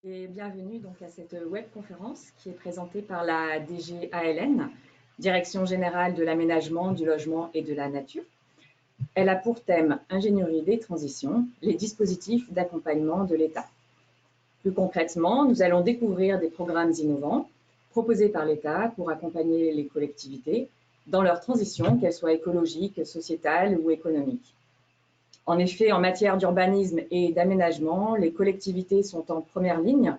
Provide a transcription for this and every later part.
Et bienvenue donc à cette webconférence qui est présentée par la DGALN, Direction générale de l'aménagement, du logement et de la nature. Elle a pour thème Ingénierie des transitions, les dispositifs d'accompagnement de l'État. Plus concrètement, nous allons découvrir des programmes innovants proposés par l'État pour accompagner les collectivités dans leur transition, qu'elle soit écologique, sociétale ou économique. En effet, en matière d'urbanisme et d'aménagement, les collectivités sont en première ligne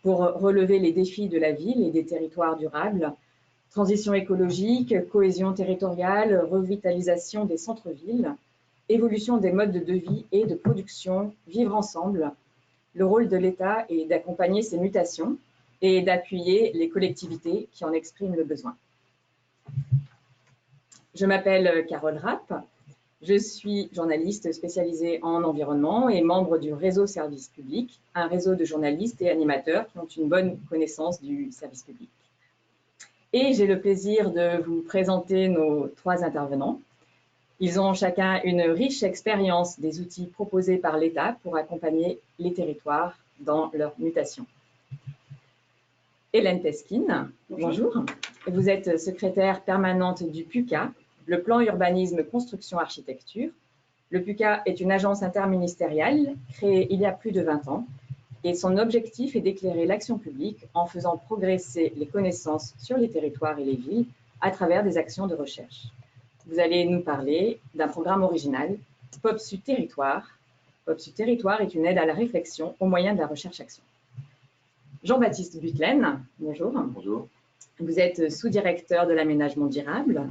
pour relever les défis de la ville et des territoires durables, transition écologique, cohésion territoriale, revitalisation des centres-villes, évolution des modes de vie et de production, vivre ensemble. Le rôle de l'État est d'accompagner ces mutations et d'appuyer les collectivités qui en expriment le besoin. Je m'appelle Carole Rapp. Je suis journaliste spécialisée en environnement et membre du réseau Service Public, un réseau de journalistes et animateurs qui ont une bonne connaissance du service public. Et j'ai le plaisir de vous présenter nos trois intervenants. Ils ont chacun une riche expérience des outils proposés par l'État pour accompagner les territoires dans leur mutation. Hélène Peskin, bonjour. Vous êtes secrétaire permanente du PUCA, le plan urbanisme construction architecture. Le PUCA est une agence interministérielle créée il y a plus de 20 ans et son objectif est d'éclairer l'action publique en faisant progresser les connaissances sur les territoires et les villes à travers des actions de recherche. Vous allez nous parler d'un programme original, POPSU Territoire. POPSU Territoire est une aide à la réflexion au moyen de la recherche-action. Jean-Baptiste Butlen, bonjour. Bonjour. Vous êtes sous-directeur de l'aménagement durable,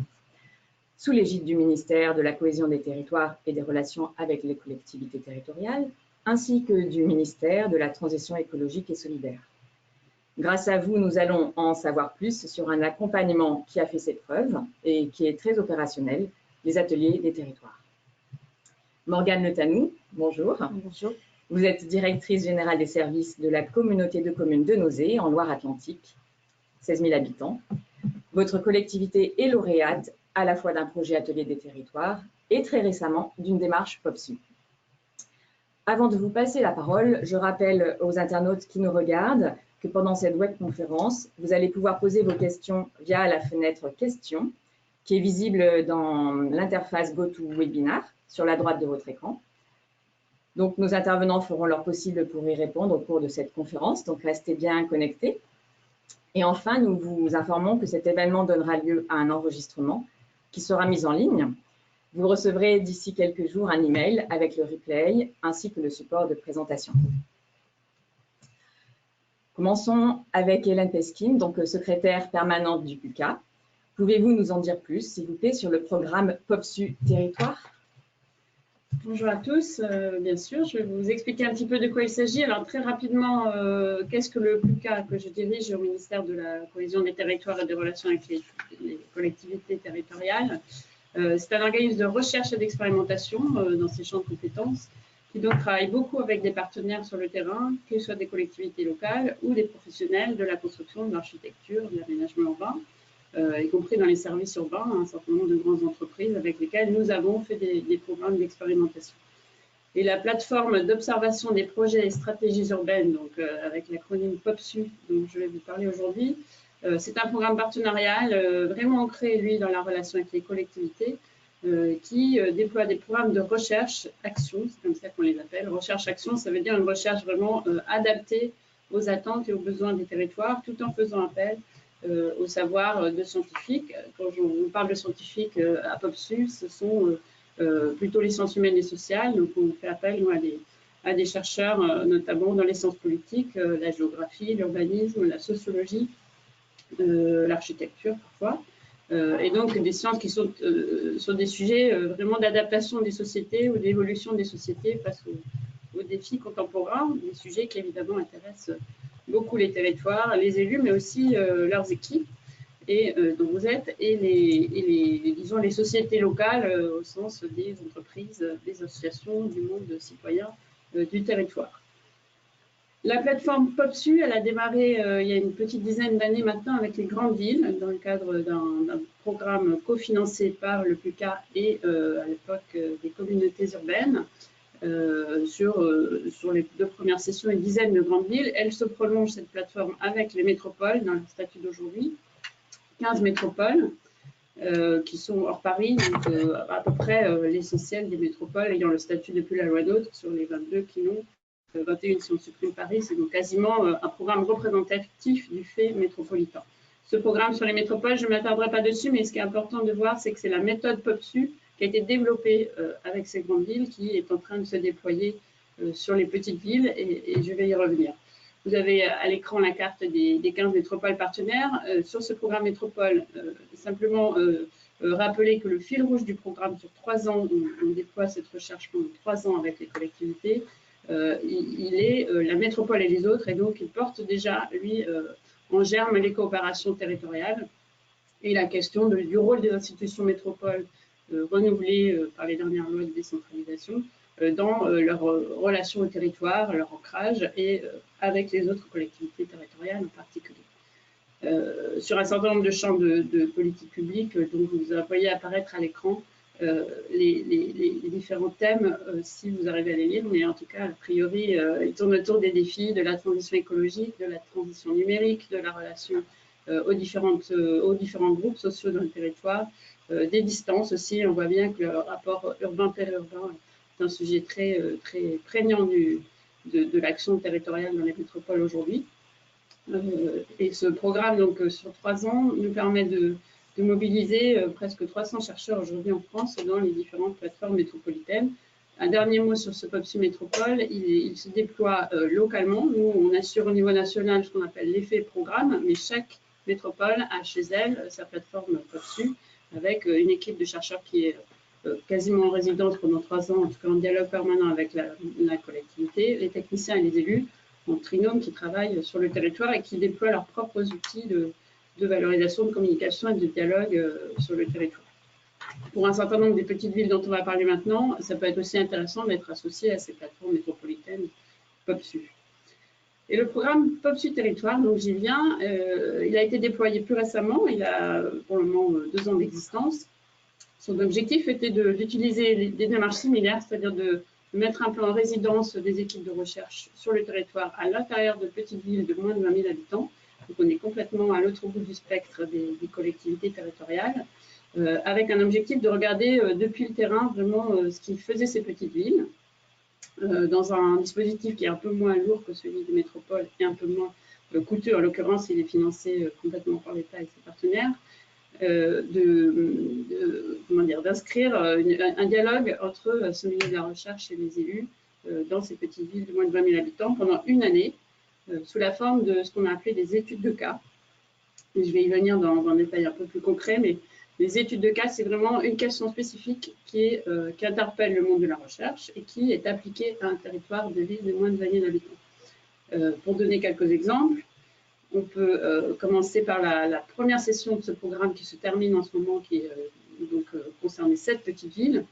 sous l'égide du ministère de la cohésion des territoires et des relations avec les collectivités territoriales, ainsi que du ministère de la transition écologique et solidaire. Grâce à vous, nous allons en savoir plus sur un accompagnement qui a fait ses preuves et qui est très opérationnel, les ateliers des territoires. Morgane Le Tanou, bonjour. Bonjour. Vous êtes directrice générale des services de la communauté de communes de Nozay, en Loire-Atlantique, 16 000 habitants. Votre collectivité est lauréate à la fois d'un projet atelier des territoires et très récemment d'une démarche POPSU. Avant de vous passer la parole, je rappelle aux internautes qui nous regardent que pendant cette webconférence, vous allez pouvoir poser vos questions via la fenêtre questions qui est visible dans l'interface GoToWebinar sur la droite de votre écran. Donc, nos intervenants feront leur possible pour y répondre au cours de cette conférence, donc restez bien connectés. Et enfin, nous vous informons que cet événement donnera lieu à un enregistrement qui sera mis en ligne. Vous recevrez d'ici quelques jours un email avec le replay ainsi que le support de présentation. Commençons avec Hélène Peskin, donc secrétaire permanente du PUCA. Pouvez-vous nous en dire plus, s'il vous plaît, sur le programme POPSU Territoire ? Bonjour à tous, bien sûr, je vais vous expliquer un petit peu de quoi il s'agit. Alors très rapidement, qu'est-ce que le PUCA que je dirige au ministère de la cohésion des territoires et des relations avec les collectivités territoriales? C'est un organisme de recherche et d'expérimentation dans ses champs de compétences qui donc travaille beaucoup avec des partenaires sur le terrain, que ce soit des collectivités locales ou des professionnels de la construction, de l'architecture, de l'aménagement urbain, y compris dans les services urbains, un certain nombre de grandes entreprises avec lesquelles nous avons fait des programmes d'expérimentation. Et la plateforme d'observation des projets et stratégies urbaines, donc avec l'acronyme POPSU, dont je vais vous parler aujourd'hui, c'est un programme partenarial vraiment ancré, lui, dans la relation avec les collectivités, qui déploie des programmes de recherche-action, c'est comme ça qu'on les appelle. Recherche-action, ça veut dire une recherche vraiment adaptée aux attentes et aux besoins des territoires, tout en faisant appel au savoir de scientifiques. Quand on parle de scientifiques à POPSU, ce sont plutôt les sciences humaines et sociales. Donc, on fait appel nous, à des chercheurs, notamment dans les sciences politiques, la géographie, l'urbanisme, la sociologie, l'architecture parfois. Et donc, des sciences qui sont sur des sujets vraiment d'adaptation des sociétés ou d'évolution des sociétés face aux défis contemporains, des sujets qui évidemment intéressent beaucoup les territoires, les élus, mais aussi leurs équipes, et dont vous êtes, et disons, les sociétés locales au sens des entreprises, des associations, du monde citoyen du territoire. La plateforme POPSU, elle a démarré il y a une petite dizaine d'années maintenant avec les grandes villes, dans le cadre d'un programme cofinancé par le PUCA et à l'époque des communautés urbaines. sur les 2 premières sessions, une dizaine de grandes villes. Elle se prolonge, cette plateforme, avec les métropoles dans le statut d'aujourd'hui. 15 métropoles qui sont hors Paris, donc à peu près l'essentiel des métropoles ayant le statut depuis la loi NOTRe sur les 22 qui l'ont. 21 si on supprime Paris, c'est donc quasiment un programme représentatif du fait métropolitain. Ce programme sur les métropoles, je ne m'attarderai pas dessus, mais ce qui est important de voir, c'est que c'est la méthode POPSU qui a été développée avec ces grandes villes qui est en train de se déployer sur les petites villes, et je vais y revenir. Vous avez à l'écran la carte des 15 métropoles partenaires. Sur ce programme métropole, simplement rappeler que le fil rouge du programme sur 3 ans, on déploie cette recherche pendant 3 ans avec les collectivités, il est la métropole et les autres, et donc il porte déjà, lui, en germe les coopérations territoriales et la question du rôle des institutions métropoles renouvelées par les dernières lois de décentralisation dans leur relation au territoire, leur ancrage et avec les autres collectivités territoriales en particulier. Sur un certain nombre de champs de politique publique, dont vous voyez apparaître à l'écran les différents thèmes, si vous arrivez à les lire, mais en tout cas, a priori, ils tournent autour des défis de la transition écologique, de la transition numérique, de la relation aux différents groupes sociaux dans le territoire, des distances aussi. On voit bien que le rapport urbain-périurbain est un sujet très prégnant de l'action territoriale dans les métropoles aujourd'hui. Et ce programme, donc, sur 3 ans, nous permet de mobiliser presque 300 chercheurs aujourd'hui en France dans les différentes plateformes métropolitaines. Un dernier mot sur ce POPSU Métropole, il se déploie localement. Nous, on assure au niveau national ce qu'on appelle l'effet programme, mais chaque métropole a chez elle sa plateforme POPSU avec une équipe de chercheurs qui est quasiment en résidence pendant 3 ans, en tout cas en dialogue permanent avec la collectivité, les techniciens et les élus, en trinôme, qui travaillent sur le territoire et qui déploient leurs propres outils de valorisation, de communication et de dialogue sur le territoire. Pour un certain nombre des petites villes dont on va parler maintenant, ça peut être aussi intéressant d'être associé à ces plateformes métropolitaines POPSU. Et le programme POPSU Territoire, donc j'y viens, il a été déployé plus récemment, il a pour le moment 2 ans d'existence. Son objectif était d'utiliser des démarches similaires, c'est-à-dire de mettre un peu en résidence des équipes de recherche sur le territoire à l'intérieur de petites villes de moins de 20 000 habitants. Donc on est complètement à l'autre bout du spectre des collectivités territoriales, avec un objectif de regarder depuis le terrain vraiment ce qui faisait ces petites villes, dans un dispositif qui est un peu moins lourd que celui des métropoles et un peu moins coûteux. En l'occurrence, il est financé complètement par l'État et ses partenaires. D'inscrire un dialogue entre ce milieu de la recherche et les élus dans ces petites villes de moins de 20 000 habitants pendant une année, sous la forme de ce qu'on a appelé des études de cas. Et je vais y venir dans un détail un peu plus concret, mais les études de cas, c'est vraiment une question spécifique qui interpelle le monde de la recherche et qui est appliquée à un territoire de ville de moins de 20 000 habitants. Pour donner quelques exemples, on peut commencer par la première session de ce programme qui se termine en ce moment, qui concerne les 7 petites villes.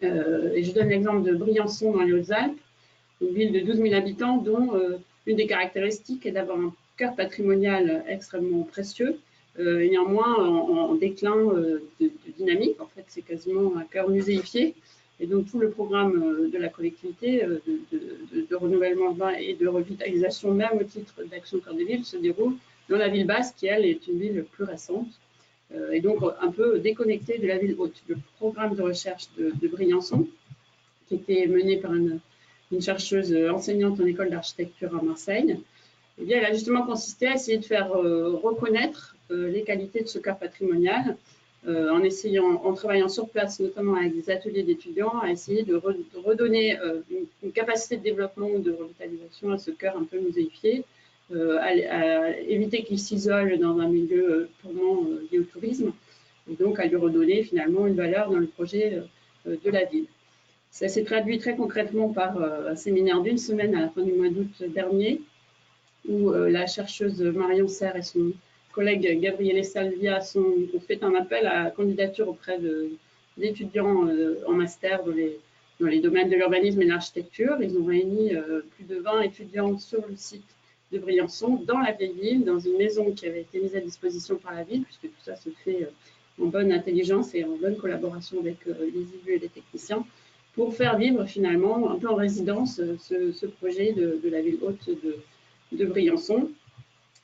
Et je donne l'exemple de Briançon dans les Hautes-Alpes, une ville de 12 000 habitants dont une des caractéristiques est d'avoir un cœur patrimonial extrêmement précieux, et néanmoins en déclin de dynamique. En fait, c'est quasiment un cœur muséifié. Et donc, tout le programme de la collectivité de renouvellement urbain et de revitalisation, même au titre d'Action Cœur des Villes, se déroule dans la ville basse, qui, elle, est une ville plus récente, et donc un peu déconnectée de la ville haute. Le programme de recherche de Briançon, qui était mené par une chercheuse enseignante en école d'architecture à Marseille, eh bien, elle a justement consisté à essayer de faire reconnaître les qualités de ce cœur patrimonial, en travaillant sur place, notamment avec des ateliers d'étudiants, à essayer de redonner une capacité de développement ou de revitalisation à ce cœur un peu muséifié, à éviter qu'il s'isole dans un milieu purement lié au tourisme, et donc à lui redonner finalement une valeur dans le projet de la ville. Ça s'est traduit très concrètement par un séminaire d'1 semaine à la fin du mois d'août dernier, où la chercheuse Marion Serre et son collègue Gabriele Salvia ont fait un appel à candidature auprès d'étudiants en master dans les domaines de l'urbanisme et de l'architecture. Ils ont réuni plus de 20 étudiants sur le site de Briançon, dans la vieille ville, dans une maison qui avait été mise à disposition par la ville, puisque tout ça se fait en bonne intelligence et en bonne collaboration avec les élus et les techniciens. pour faire vivre finalement un peu en résidence ce projet de la ville haute de Briançon.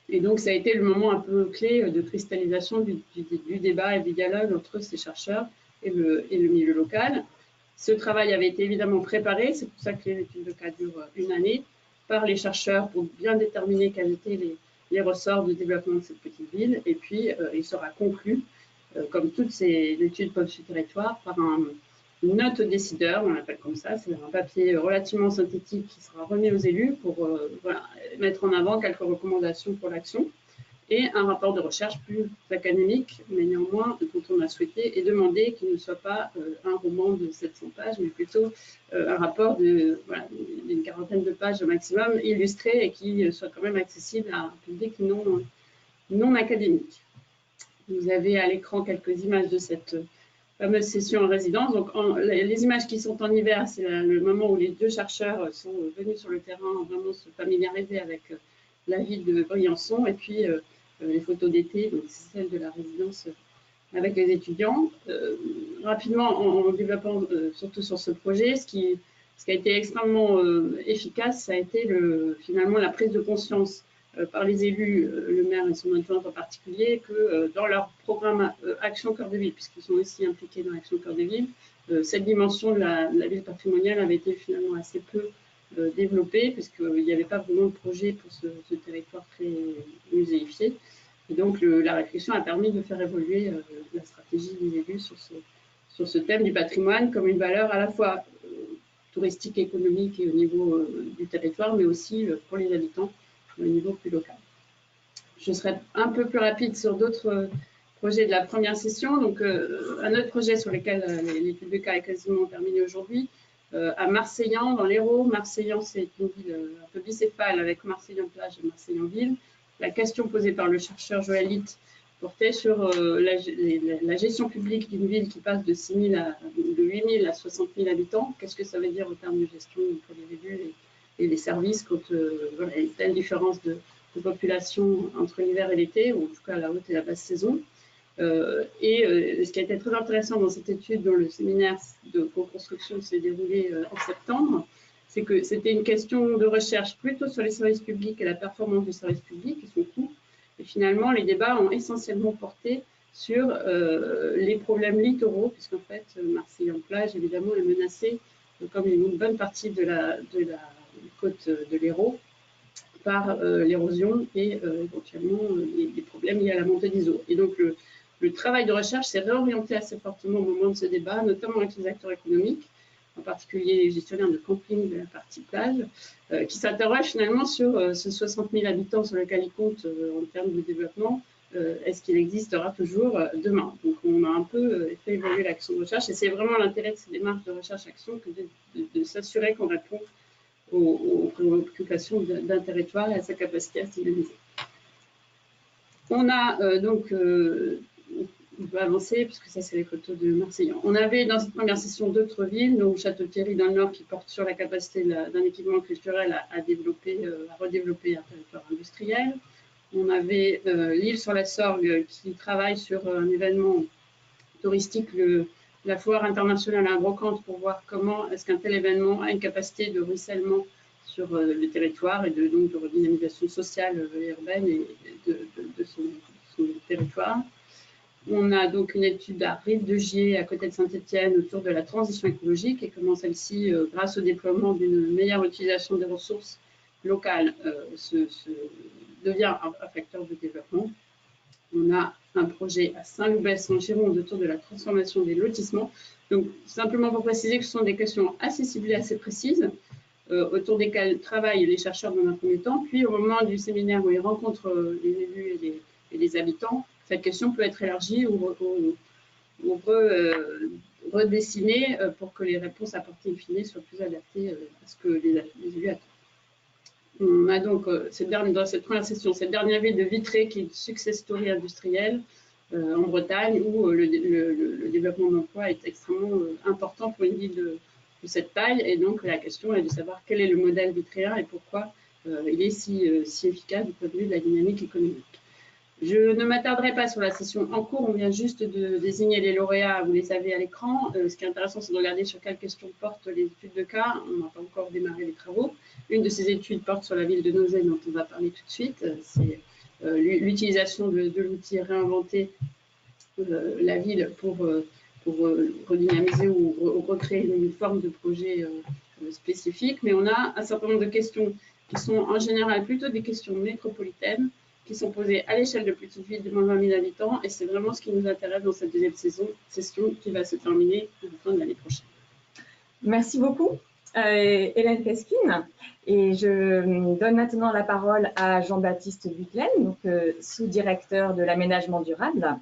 Et donc ça a été le moment un peu clé de cristallisation du débat et du dialogue entre ces chercheurs et le milieu local. Ce travail avait été évidemment préparé, c'est pour ça que l'étude de cas dure une année, par les chercheurs pour bien déterminer quels étaient les ressorts de développement de cette petite ville. Et puis, il sera conclu, comme toutes ces études peuvent sur territoire, par une note aux décideurs, on l'appelle comme ça, c'est un papier relativement synthétique qui sera remis aux élus pour voilà, mettre en avant quelques recommandations pour l'action, et un rapport de recherche plus académique, mais néanmoins dont on a souhaité et demandé qu'il ne soit pas un roman de 700 pages, mais plutôt un rapport d'une quarantaine de pages au maximum, illustré et qui soit quand même accessible à un public non académique. Vous avez à l'écran quelques images de cette fameuse session en résidence. Donc, les images qui sont en hiver, c'est le moment où les deux chercheurs sont venus sur le terrain, vraiment se familiariser avec la ville de Briançon, et puis les photos d'été, donc c'est celle de la résidence avec les étudiants. Rapidement, en développant surtout sur ce projet, ce qui a été extrêmement efficace, ça a été finalement la prise de conscience par les élus, le maire et son adjointe en particulier, que dans leur programme Action Cœur de Ville, puisqu'ils sont aussi impliqués dans Action Cœur de Ville, cette dimension de la ville patrimoniale avait été finalement assez peu développée, puisqu'il n'y avait pas vraiment de projet pour ce territoire très muséifié. Et donc la réflexion a permis de faire évoluer la stratégie des élus sur ce thème du patrimoine comme une valeur à la fois touristique, économique et au niveau du territoire, mais aussi pour les habitants au niveau plus local. Je serai un peu plus rapide sur d'autres projets de la première session. Donc, un autre projet sur lequel l'étude de cas est quasiment terminée aujourd'hui, à Marseillan, dans l'Hérault. Marseillan, c'est une ville un peu bicéphale avec Marseillan-Plage et Marseillan-Ville. La question posée par le chercheur Joël Litt portait sur la gestion publique d'une ville qui passe de 8 000 à 60 000 habitants. Qu'est-ce que ça veut dire en termes de gestion pour les élus et les services quand voilà, il y a une telle différence de population entre l'hiver et l'été, ou en tout cas la haute et la basse saison. Ce qui a été très intéressant dans cette étude, dont le séminaire de co-construction s'est déroulé en septembre, c'est que c'était une question de recherche plutôt sur les services publics et la performance du service public et son coût. Et finalement, les débats ont essentiellement porté sur les problèmes littoraux, puisqu'en fait, Marseillan-Plage, évidemment, est menacée, comme une bonne partie de la côte de l'Hérault, par l'érosion et éventuellement les problèmes liés à la montée des eaux. Et donc, le travail de recherche s'est réorienté assez fortement au moment de ce débat, notamment avec les acteurs économiques, en particulier les gestionnaires de camping de la partie plage, qui s'interrogent finalement sur ce 60 000 habitants sur lequel ils comptent en termes de développement. Est-ce qu'il existera toujours demain? Donc, on a un peu fait évoluer l'action de recherche, et c'est vraiment l'intérêt de ces démarches de recherche-action que de s'assurer qu'on répond aux préoccupations d'un territoire et à sa capacité à se dynamiser. On a donc, on peut avancer, puisque ça c'est les photos de Marseillan. On avait dans cette première session d'autres villes, donc Château-Thierry dans le Nord qui porte sur la capacité d'un équipement culturel à redévelopper un territoire industriel. On avait l'île sur la Sorgue qui travaille sur un événement touristique, la foire internationale à Brocante, pour voir comment est-ce qu'un tel événement a une capacité de ruissellement sur le territoire et donc de redynamisation sociale et urbaine et de son territoire. On a donc une étude à Rive-de-Gier, à côté de Saint-Étienne, autour de la transition écologique et comment celle-ci, grâce au déploiement d'une meilleure utilisation des ressources locales, devient un facteur de développement. On a un projet à Saint-Loubès, en Gironde, autour de la transformation des lotissements. Donc, simplement pour préciser que ce sont des questions assez ciblées, assez précises, autour desquelles travaillent les chercheurs dans un premier temps. Puis, au moment du séminaire où ils rencontrent les élus et les habitants, cette question peut être élargie ou redessinée pour que les réponses apportées in fine soient plus adaptées à ce que les élus attendent. On a donc, dans cette première session, cette dernière ville de Vitré, qui est une success story industrielle en Bretagne, où le développement d'emploi est extrêmement important pour une ville de cette taille. Et donc, la question est de savoir quel est le modèle vitréen et pourquoi il est si efficace du point de vue de la dynamique économique. Je ne m'attarderai pas sur la session en cours, on vient juste de désigner les lauréats, vous les avez à l'écran. Ce qui est intéressant, c'est de regarder sur quelles questions portent les études de cas. On n'a pas encore démarré les travaux. Une de ces études porte sur la ville de Nozay, dont on va parler tout de suite. C'est l'utilisation de l'outil réinventer la ville pour redynamiser ou recréer une forme de projet spécifique. Mais on a un certain nombre de questions qui sont en général plutôt des questions métropolitaines, qui sont posées à l'échelle de petites villes de moins de 20 000 habitants. Et c'est vraiment ce qui nous intéresse dans cette deuxième session qui va se terminer à la fin de l'année prochaine. Merci beaucoup, Hélène Pesquine. Et je donne maintenant la parole à Jean-Baptiste Butlen, sous-directeur de l'aménagement durable.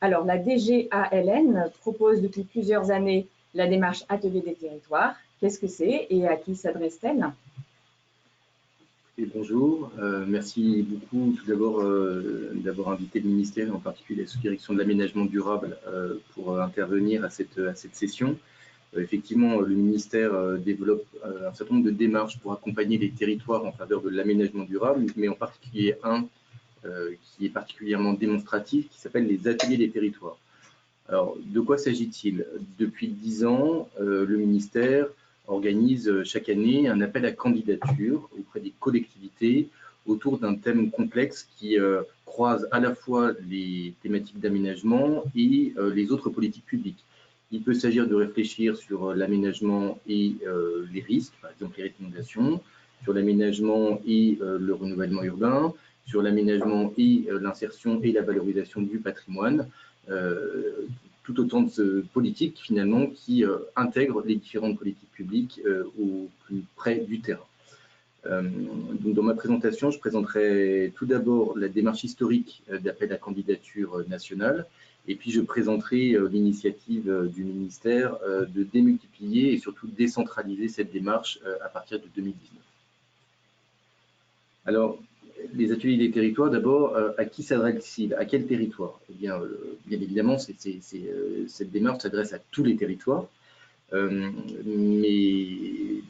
Alors, la DGALN propose depuis plusieurs années la démarche Atelier des territoires. Qu'est-ce que c'est et à qui s'adresse-t-elle? Et bonjour, merci beaucoup tout d'abord d'avoir invité le ministère, en particulier la sous-direction de l'aménagement durable, pour intervenir à cette session. Effectivement, le ministère développe un certain nombre de démarches pour accompagner les territoires en faveur de l'aménagement durable, mais en particulier un qui est particulièrement démonstratif, qui s'appelle les ateliers des territoires. Alors, de quoi s'agit-il? Depuis 10 ans, le ministère organise chaque année un appel à candidature auprès des collectivités autour d'un thème complexe qui croise à la fois les thématiques d'aménagement et les autres politiques publiques. Il peut s'agir de réfléchir sur l'aménagement et les risques, par exemple les recommandations, sur l'aménagement et le renouvellement urbain, sur l'aménagement et l'insertion et la valorisation du patrimoine, tout autant de politiques finalement qui intègrent les différentes politiques publiques au plus près du terrain. Donc dans ma présentation, je présenterai tout d'abord la démarche historique d'appel à candidature nationale, et puis je présenterai l'initiative du ministère de démultiplier et surtout décentraliser cette démarche à partir de 2019. Alors, les ateliers des territoires, d'abord, à qui s'adresse-t-il? À quel territoire? Eh bien, bien évidemment, cette démarche s'adresse à tous les territoires, mais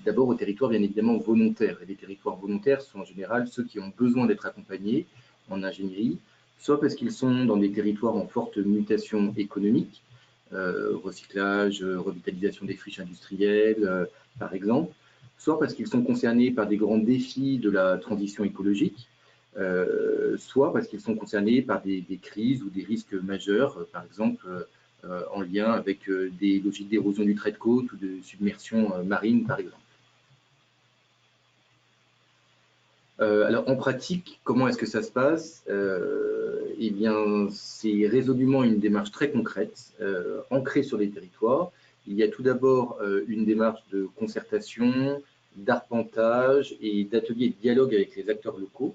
d'abord aux territoires bien évidemment volontaires. Et les territoires volontaires sont en général ceux qui ont besoin d'être accompagnés en ingénierie, soit parce qu'ils sont dans des territoires en forte mutation économique, recyclage, revitalisation des friches industrielles, par exemple, soit parce qu'ils sont concernés par des grands défis de la transition écologique, soit parce qu'ils sont concernés par des crises ou des risques majeurs, par exemple en lien avec des logiques d'érosion du trait de côte ou de submersion marine, par exemple. Alors en pratique, comment est-ce que ça se passe? Eh bien, c'est résolument une démarche très concrète, ancrée sur les territoires. Il y a tout d'abord une démarche de concertation, d'arpentage et d'ateliers de dialogue avec les acteurs locaux,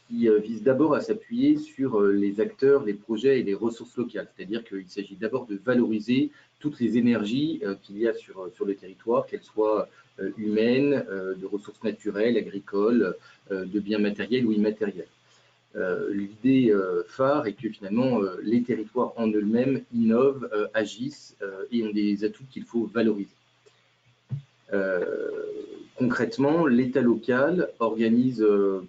qui vise d'abord à s'appuyer sur les acteurs, les projets et les ressources locales. C'est-à-dire qu'il s'agit d'abord de valoriser toutes les énergies qu'il y a sur le territoire, qu'elles soient humaines, de ressources naturelles, agricoles, de biens matériels ou immatériels. L'idée phare est que finalement les territoires en eux-mêmes innovent, agissent et ont des atouts qu'il faut valoriser. Concrètement, l'État local organise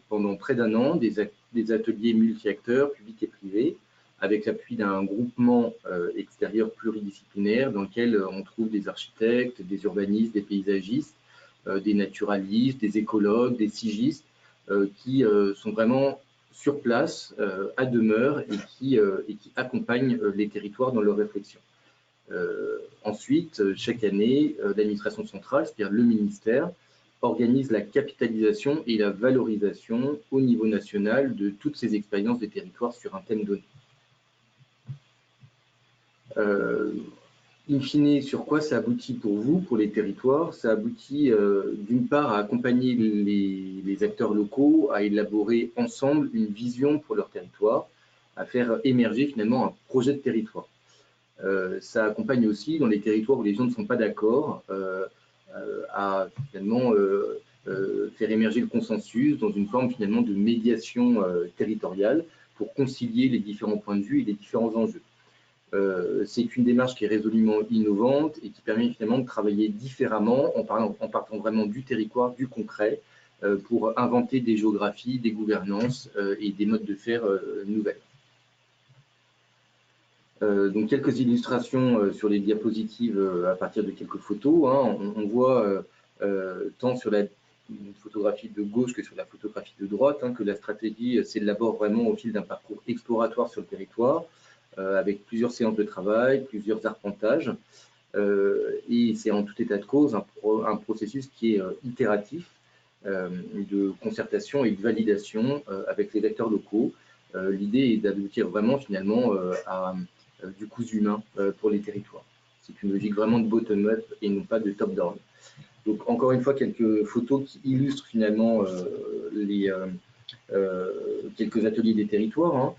pendant près d'un an des ateliers multi-acteurs, publics et privés, avec l'appui d'un groupement extérieur pluridisciplinaire dans lequel on trouve des architectes, des urbanistes, des paysagistes, des naturalistes, des écologues, des sigistes, qui sont vraiment sur place, à demeure, et qui accompagnent les territoires dans leur réflexion. Ensuite, chaque année, l'administration centrale, c'est-à-dire le ministère, organise la capitalisation et la valorisation au niveau national de toutes ces expériences des territoires sur un thème donné. In fine, sur quoi ça aboutit pour vous, pour les territoires? Ça aboutit d'une part à accompagner les acteurs locaux, à élaborer ensemble une vision pour leur territoire, à faire émerger finalement un projet de territoire. Ça accompagne aussi dans les territoires où les gens ne sont pas d'accord à finalement faire émerger le consensus dans une forme finalement de médiation territoriale pour concilier les différents points de vue et les différents enjeux. C'est une démarche qui est résolument innovante et qui permet finalement de travailler différemment en partant vraiment du territoire, du concret, pour inventer des géographies, des gouvernances et des modes de faire nouvelles. Donc quelques illustrations sur les diapositives à partir de quelques photos. Hein. On voit tant sur la photographie de gauche que sur la photographie de droite que la stratégie s'élabore vraiment au fil d'un parcours exploratoire sur le territoire, avec plusieurs séances de travail, plusieurs arpentages. Et c'est en tout état de cause un processus qui est itératif de concertation et de validation avec les acteurs locaux. L'idée est d'aboutir vraiment finalement à du cousu humain pour les territoires. C'est une logique vraiment de bottom-up et non pas de top-down. Donc encore une fois, quelques photos qui illustrent finalement quelques ateliers des territoires. Hein.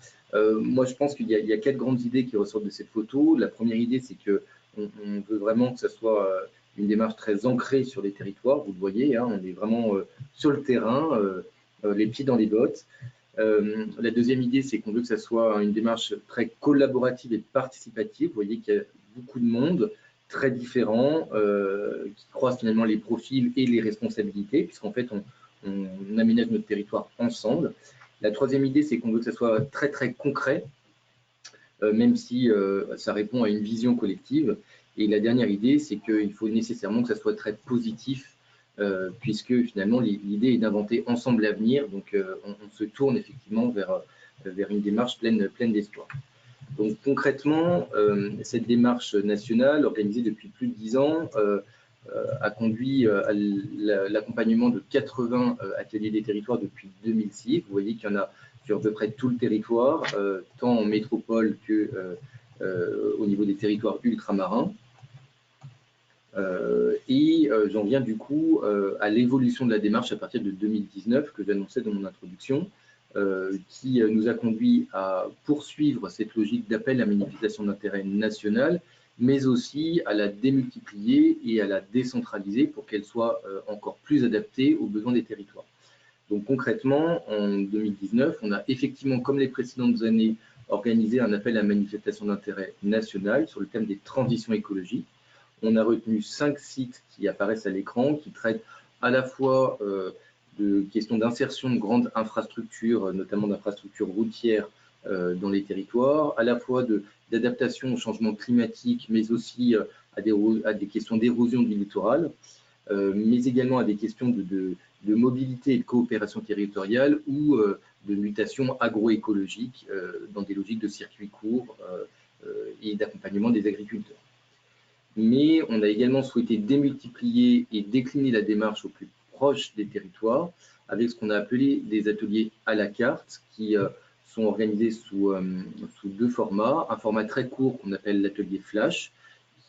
Moi, je pense qu'il y a 4 grandes idées qui ressortent de cette photo. La première idée, c'est qu'on veut vraiment que ce soit une démarche très ancrée sur les territoires. Vous le voyez, hein, on est vraiment sur le terrain, les pieds dans les bottes. La deuxième idée, c'est qu'on veut que ça soit une démarche très collaborative et participative. Vous voyez qu'il y a beaucoup de monde, très différents, qui croisent finalement les profils et les responsabilités, puisqu'en fait, on aménage notre territoire ensemble. La troisième idée, c'est qu'on veut que ça soit très, très concret, même si ça répond à une vision collective. Et la dernière idée, c'est qu'il faut nécessairement que ça soit très positif, puisque finalement l'idée est d'inventer ensemble l'avenir, donc on se tourne effectivement vers une démarche pleine d'espoir. Donc concrètement, cette démarche nationale, organisée depuis plus de 10 ans, a conduit à l'accompagnement de 80 ateliers des territoires depuis 2006. Vous voyez qu'il y en a sur à peu près tout le territoire, tant en métropole que au niveau des territoires ultramarins. J'en viens du coup à l'évolution de la démarche à partir de 2019 que j'annonçais dans mon introduction, qui nous a conduit à poursuivre cette logique d'appel à manifestation d'intérêt national, mais aussi à la démultiplier et à la décentraliser pour qu'elle soit encore plus adaptée aux besoins des territoires. Donc concrètement, en 2019, on a effectivement, comme les précédentes années, organisé un appel à manifestation d'intérêt national sur le thème des transitions écologiques. On a retenu 5 sites qui apparaissent à l'écran, qui traitent à la fois de questions d'insertion de grandes infrastructures, notamment d'infrastructures routières dans les territoires, à la fois d'adaptation au changement climatique, mais aussi à des questions d'érosion du littoral, mais également à des questions de mobilité et de coopération territoriale ou de mutation agroécologique dans des logiques de circuits courts et d'accompagnement des agriculteurs. Mais on a également souhaité démultiplier et décliner la démarche au plus proche des territoires avec ce qu'on a appelé des ateliers à la carte qui sont organisés sous 2 formats. Un format très court qu'on appelle l'atelier flash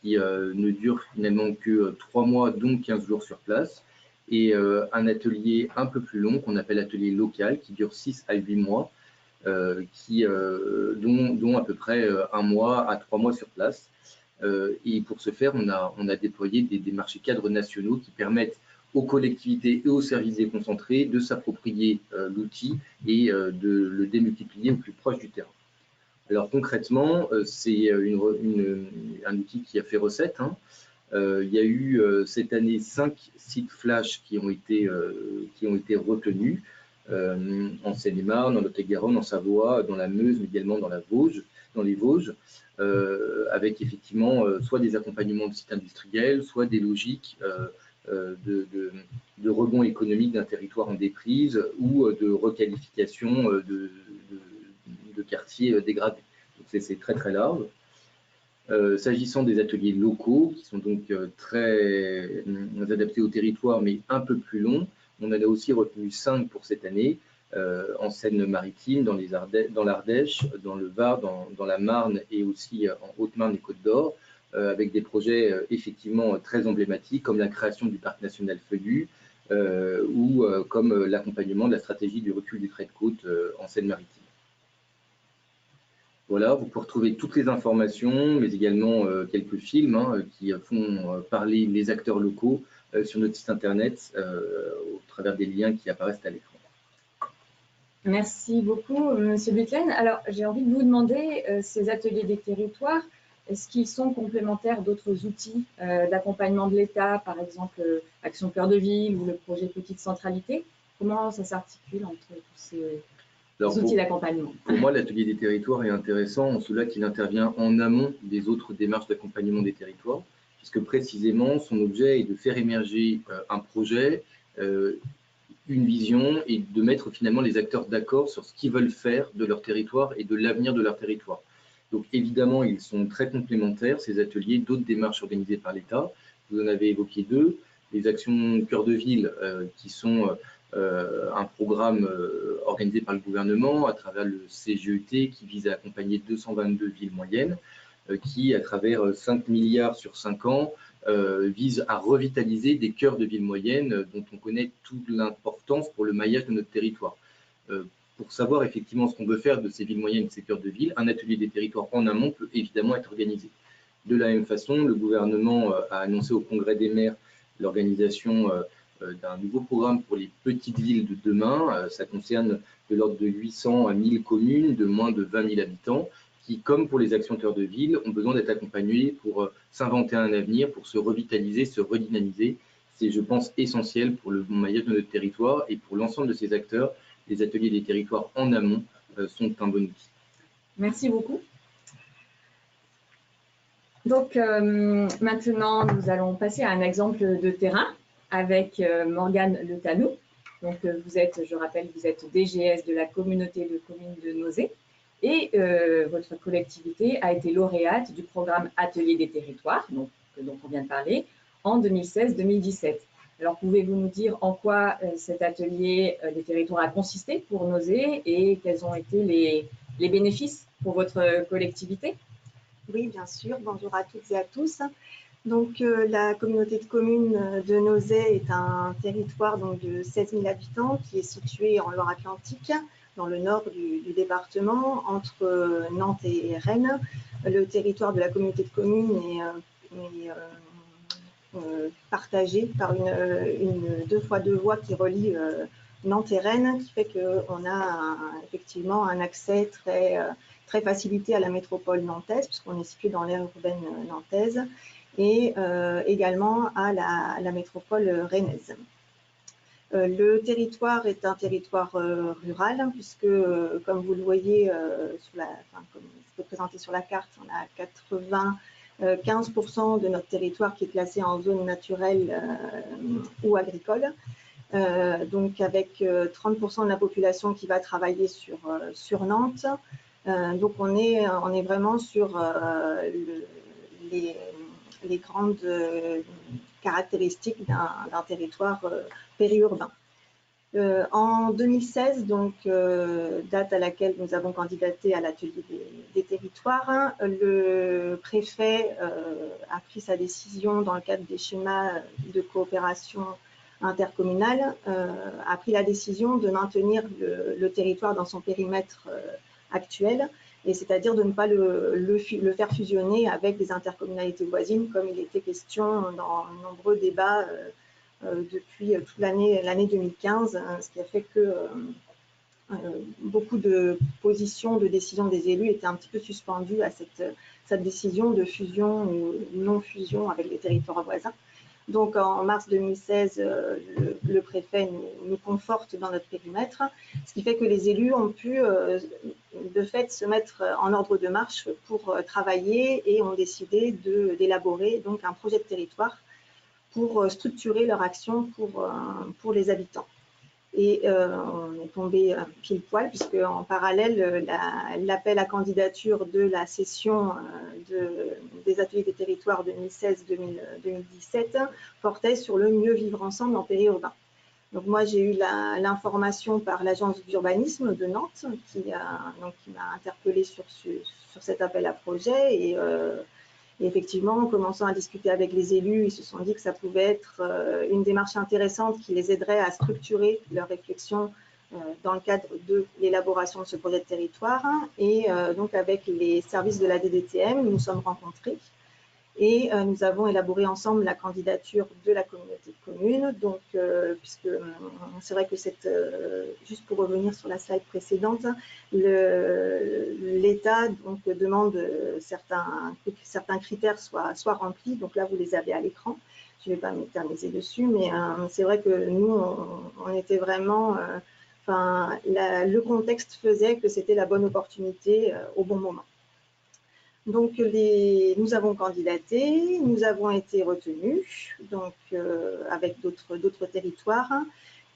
qui ne dure finalement que 3 mois, donc 15 jours sur place, et un atelier un peu plus long qu'on appelle atelier local qui dure 6 à 8 mois, dont à peu près 1 mois à 3 mois sur place. Et pour ce faire, on a déployé des marchés cadres nationaux qui permettent aux collectivités et aux services déconcentrés de s'approprier l'outil et de le démultiplier au plus proche du terrain. Alors concrètement, c'est un outil qui a fait recette. Hein. Il y a eu cette année 5 sites flash qui ont été retenus en Seine-et-Marne, dans Lot-et-Garonne, en Savoie, dans la Meuse, mais également dans les Vosges, avec effectivement soit des accompagnements de sites industriels, soit des logiques de rebond économique d'un territoire en déprise ou de requalification de quartiers dégradés. Donc c'est très très large. S'agissant des ateliers locaux, qui sont donc très adaptés au territoire, mais un peu plus longs, on en a aussi retenu 5 pour cette année, en Seine-Maritime, dans l'Ardèche, dans le Var, dans la Marne et aussi en Haute-Marne et Côte-d'Or, avec des projets effectivement très emblématiques, comme la création du parc national Feuillus, ou comme l'accompagnement de la stratégie du recul du trait de côte en Seine-Maritime. Voilà, vous pouvez retrouver toutes les informations, mais également quelques films qui font parler les acteurs locaux sur notre site internet au travers des liens qui apparaissent à l'écran. Merci beaucoup, Monsieur Butlen. Alors, j'ai envie de vous demander, ces ateliers des territoires, est-ce qu'ils sont complémentaires d'autres outils d'accompagnement de l'État, par exemple Action Cœur de Ville ou le projet Petite Centralité? Comment ça s'articule entre tous ces Alors, outils d'accompagnement? Pour moi, l'atelier des territoires est intéressant en cela qu'il intervient en amont des autres démarches d'accompagnement des territoires, puisque précisément son objet est de faire émerger un projet, une vision et de mettre finalement les acteurs d'accord sur ce qu'ils veulent faire de leur territoire et de l'avenir de leur territoire. Donc évidemment, ils sont très complémentaires, ces ateliers, d'autres démarches organisées par l'État. Vous en avez évoqué deux, les actions cœur de ville qui sont un programme organisé par le gouvernement à travers le CGET qui vise à accompagner 222 villes moyennes, qui, à travers 5 milliards sur 5 ans, vise à revitaliser des cœurs de villes moyennes dont on connaît toute l'importance pour le maillage de notre territoire. Pour savoir effectivement ce qu'on veut faire de ces villes moyennes, de ces cœurs de ville, un atelier des territoires en amont peut évidemment être organisé. De la même façon, le gouvernement a annoncé au Congrès des maires l'organisation d'un nouveau programme pour les petites villes de demain. Ça concerne de l'ordre de 800 à 1000 communes de moins de 20 000 habitants qui, comme pour les actions cœur de ville, ont besoin d'être accompagnés pour s'inventer un avenir, pour se revitaliser, se redynamiser. C'est, je pense, essentiel pour le bon maillage de notre territoire et pour l'ensemble de ces acteurs. Les ateliers des territoires en amont sont un bon outil. Merci beaucoup. Donc, maintenant, nous allons passer à un exemple de terrain avec Morgane Le Tanou. Donc, vous êtes, je rappelle, vous êtes DGS de la communauté de communes de Nozay et votre collectivité a été lauréate du programme Atelier des territoires, dont on vient de parler, en 2016-2017. Alors, pouvez-vous nous dire en quoi cet atelier des territoires a consisté pour Nozay et quels ont été les bénéfices pour votre collectivité? Oui, bien sûr. Bonjour à toutes et à tous. Donc, la communauté de communes de Nozay est un territoire donc, de 16 000 habitants qui est situé en Loire-Atlantique, dans le nord du département, entre Nantes et Rennes. Le territoire de la communauté de communes est partagé par une 2x2 voies qui relie Nantes et Rennes, qui fait qu'on a effectivement un accès très facilité à la métropole nantaise, puisqu'on est situé dans l'aire urbaine nantaise, et également à la métropole rennaise. Le territoire est un territoire rural, puisque, comme vous le voyez, comme c'est présenté sur la carte, on a 95% de notre territoire qui est classé en zone naturelle ou agricole. Donc avec 30% de la population qui va travailler sur Nantes. Donc on est vraiment sur les grandes caractéristiques d'un territoire périurbain. En 2016, donc date à laquelle nous avons candidaté à l'atelier des territoires, le préfet a pris sa décision dans le cadre des schémas de coopération intercommunale, a pris la décision de maintenir le territoire dans son périmètre actuel, et c'est-à-dire de ne pas le faire fusionner avec des intercommunalités voisines, comme il était question dans de nombreux débats depuis toute l'année 2015, ce qui a fait que beaucoup de positions, de décisions des élus étaient un petit peu suspendues à cette décision de fusion ou non-fusion avec les territoires voisins. Donc en mars 2016, le préfet nous conforte dans notre périmètre, ce qui fait que les élus ont pu de fait se mettre en ordre de marche pour travailler et ont décidé d'élaborer donc un projet de territoire pour structurer leur action pour les habitants. Et on est tombé pile poil, puisque en parallèle, l'appel à candidature de la session des ateliers des territoires 2016-2017 portait sur le mieux vivre ensemble en périurbain. Donc moi, j'ai eu l'information par l'agence d'urbanisme de Nantes qui m'a interpellée sur cet appel à projet et effectivement, en commençant à discuter avec les élus, ils se sont dit que ça pouvait être une démarche intéressante qui les aiderait à structurer leur réflexion dans le cadre de l'élaboration de ce projet de territoire. Et donc, avec les services de la DDTM, nous nous sommes rencontrés. Et nous avons élaboré ensemble la candidature de la communauté de communes. Donc, puisque c'est vrai que juste pour revenir sur la slide précédente, l'État demande certains critères soient remplis. Donc là, vous les avez à l'écran. Je ne vais pas m'éterniser dessus, mais c'est vrai que nous, on était vraiment... le contexte faisait que c'était la bonne opportunité au bon moment. Donc, nous avons candidaté, nous avons été retenus, donc avec d'autres territoires,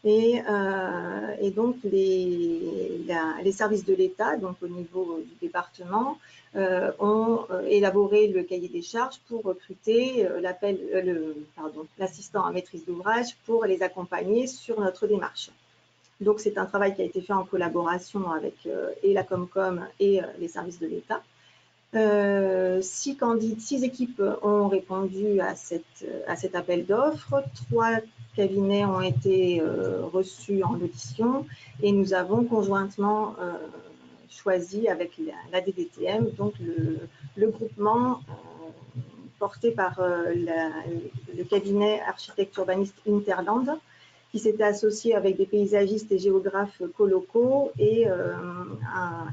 et donc les services de l'État, donc au niveau du département, ont élaboré le cahier des charges pour recruter l'assistant à maîtrise d'ouvrage pour les accompagner sur notre démarche. Donc, c'est un travail qui a été fait en collaboration avec et la Comcom et les services de l'État. 6 équipes ont répondu à cet appel d'offres, 3 cabinets ont été reçus en audition et nous avons conjointement choisi avec la DDTM, donc le groupement porté par le cabinet architecte urbaniste Interland, qui s'était associé avec des paysagistes et géographes colocaux et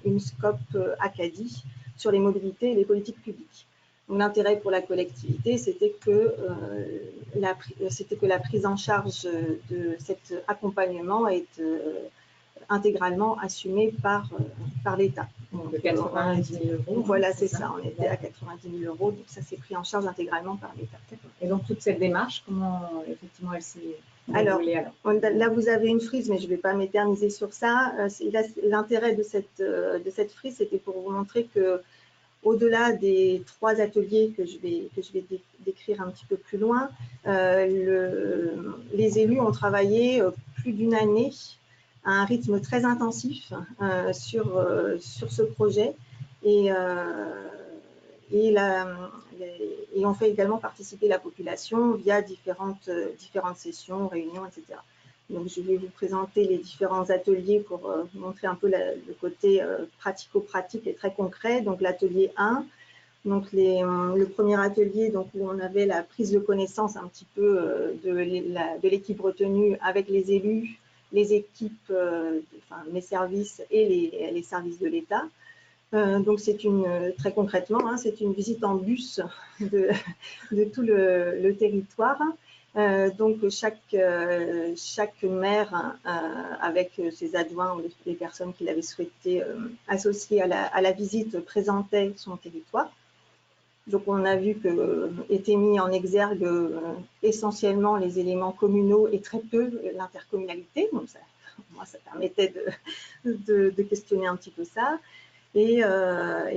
une scope Acadie sur les mobilités et les politiques publiques. L'intérêt pour la collectivité, c'était que la prise en charge de cet accompagnement est intégralement assumée par l'État. De 90 000 euros. Voilà, c'est ça. On était à 90 000 euros, donc ça s'est pris en charge intégralement par l'État. Et donc toute cette démarche, comment effectivement elle s'est déroulée alors là, vous avez une frise, mais je ne vais pas m'éterniser sur ça. L'intérêt de cette frise, c'était pour vous montrer que au-delà des 3 ateliers que je vais décrire un petit peu plus loin, les élus ont travaillé plus d'1 année à un rythme très intensif sur ce projet et ont fait également participer la population via différentes sessions, réunions, etc. Donc, je vais vous présenter les différents ateliers pour vous montrer un peu le côté pratico-pratique et très concret. Donc, l'atelier 1, donc le premier atelier donc, où on avait la prise de connaissance un petit peu de l'équipe retenue avec les élus, les équipes, mes services et les services de l'État. Donc, très concrètement, c'est une visite en bus de tout le territoire. Donc, chaque maire, avec ses adjoints ou les personnes qu'il avait souhaité associer à la visite, présentait son territoire. Donc, on a vu qu'étaient mis en exergue essentiellement les éléments communaux et très peu l'intercommunalité. Donc, ça permettait de questionner un petit peu ça. Et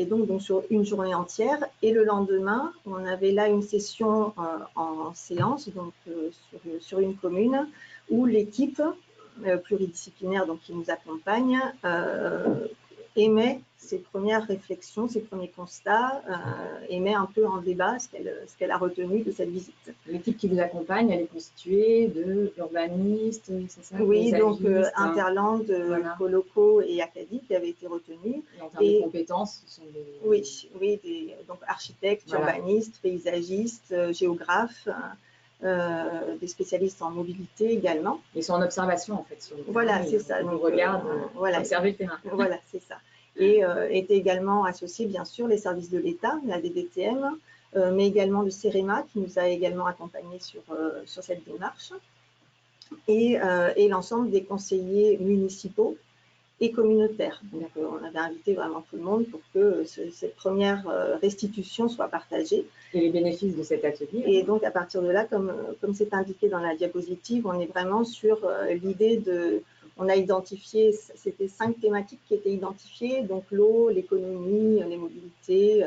donc sur une journée entière. Et le lendemain, on avait là une session en séance, donc sur une commune, où l'équipe pluridisciplinaire donc, qui nous accompagne émet ses premières réflexions, ses premiers constats, émet un peu en débat ce qu'elle a retenu de cette visite. L'équipe qui vous accompagne, elle est constituée d'urbanistes, c'est ça? Oui, donc Interland, voilà. Coloco et Acadie qui avaient été retenus. Et en termes de compétences, ce sont des... Oui, donc architectes, voilà. Urbanistes, paysagistes, géographes, des spécialistes en mobilité également. Ils sont en observation en fait sur le terrain. Voilà, c'est ça. Donc, on regarde, observer le terrain. Voilà, c'est ça. Et étaient également associés, bien sûr, les services de l'État, la DDTM, mais également le CEREMA qui nous a également accompagnés sur cette démarche, et l'ensemble des conseillers municipaux et communautaires. Donc, on avait invité vraiment tout le monde pour que cette première restitution soit partagée. Et les bénéfices de cet atelier. Et donc, à partir de là, comme c'est indiqué dans la diapositive, on est vraiment sur l'idée de... On a identifié, c'était 5 thématiques qui étaient identifiées, donc l'eau, l'économie, les mobilités,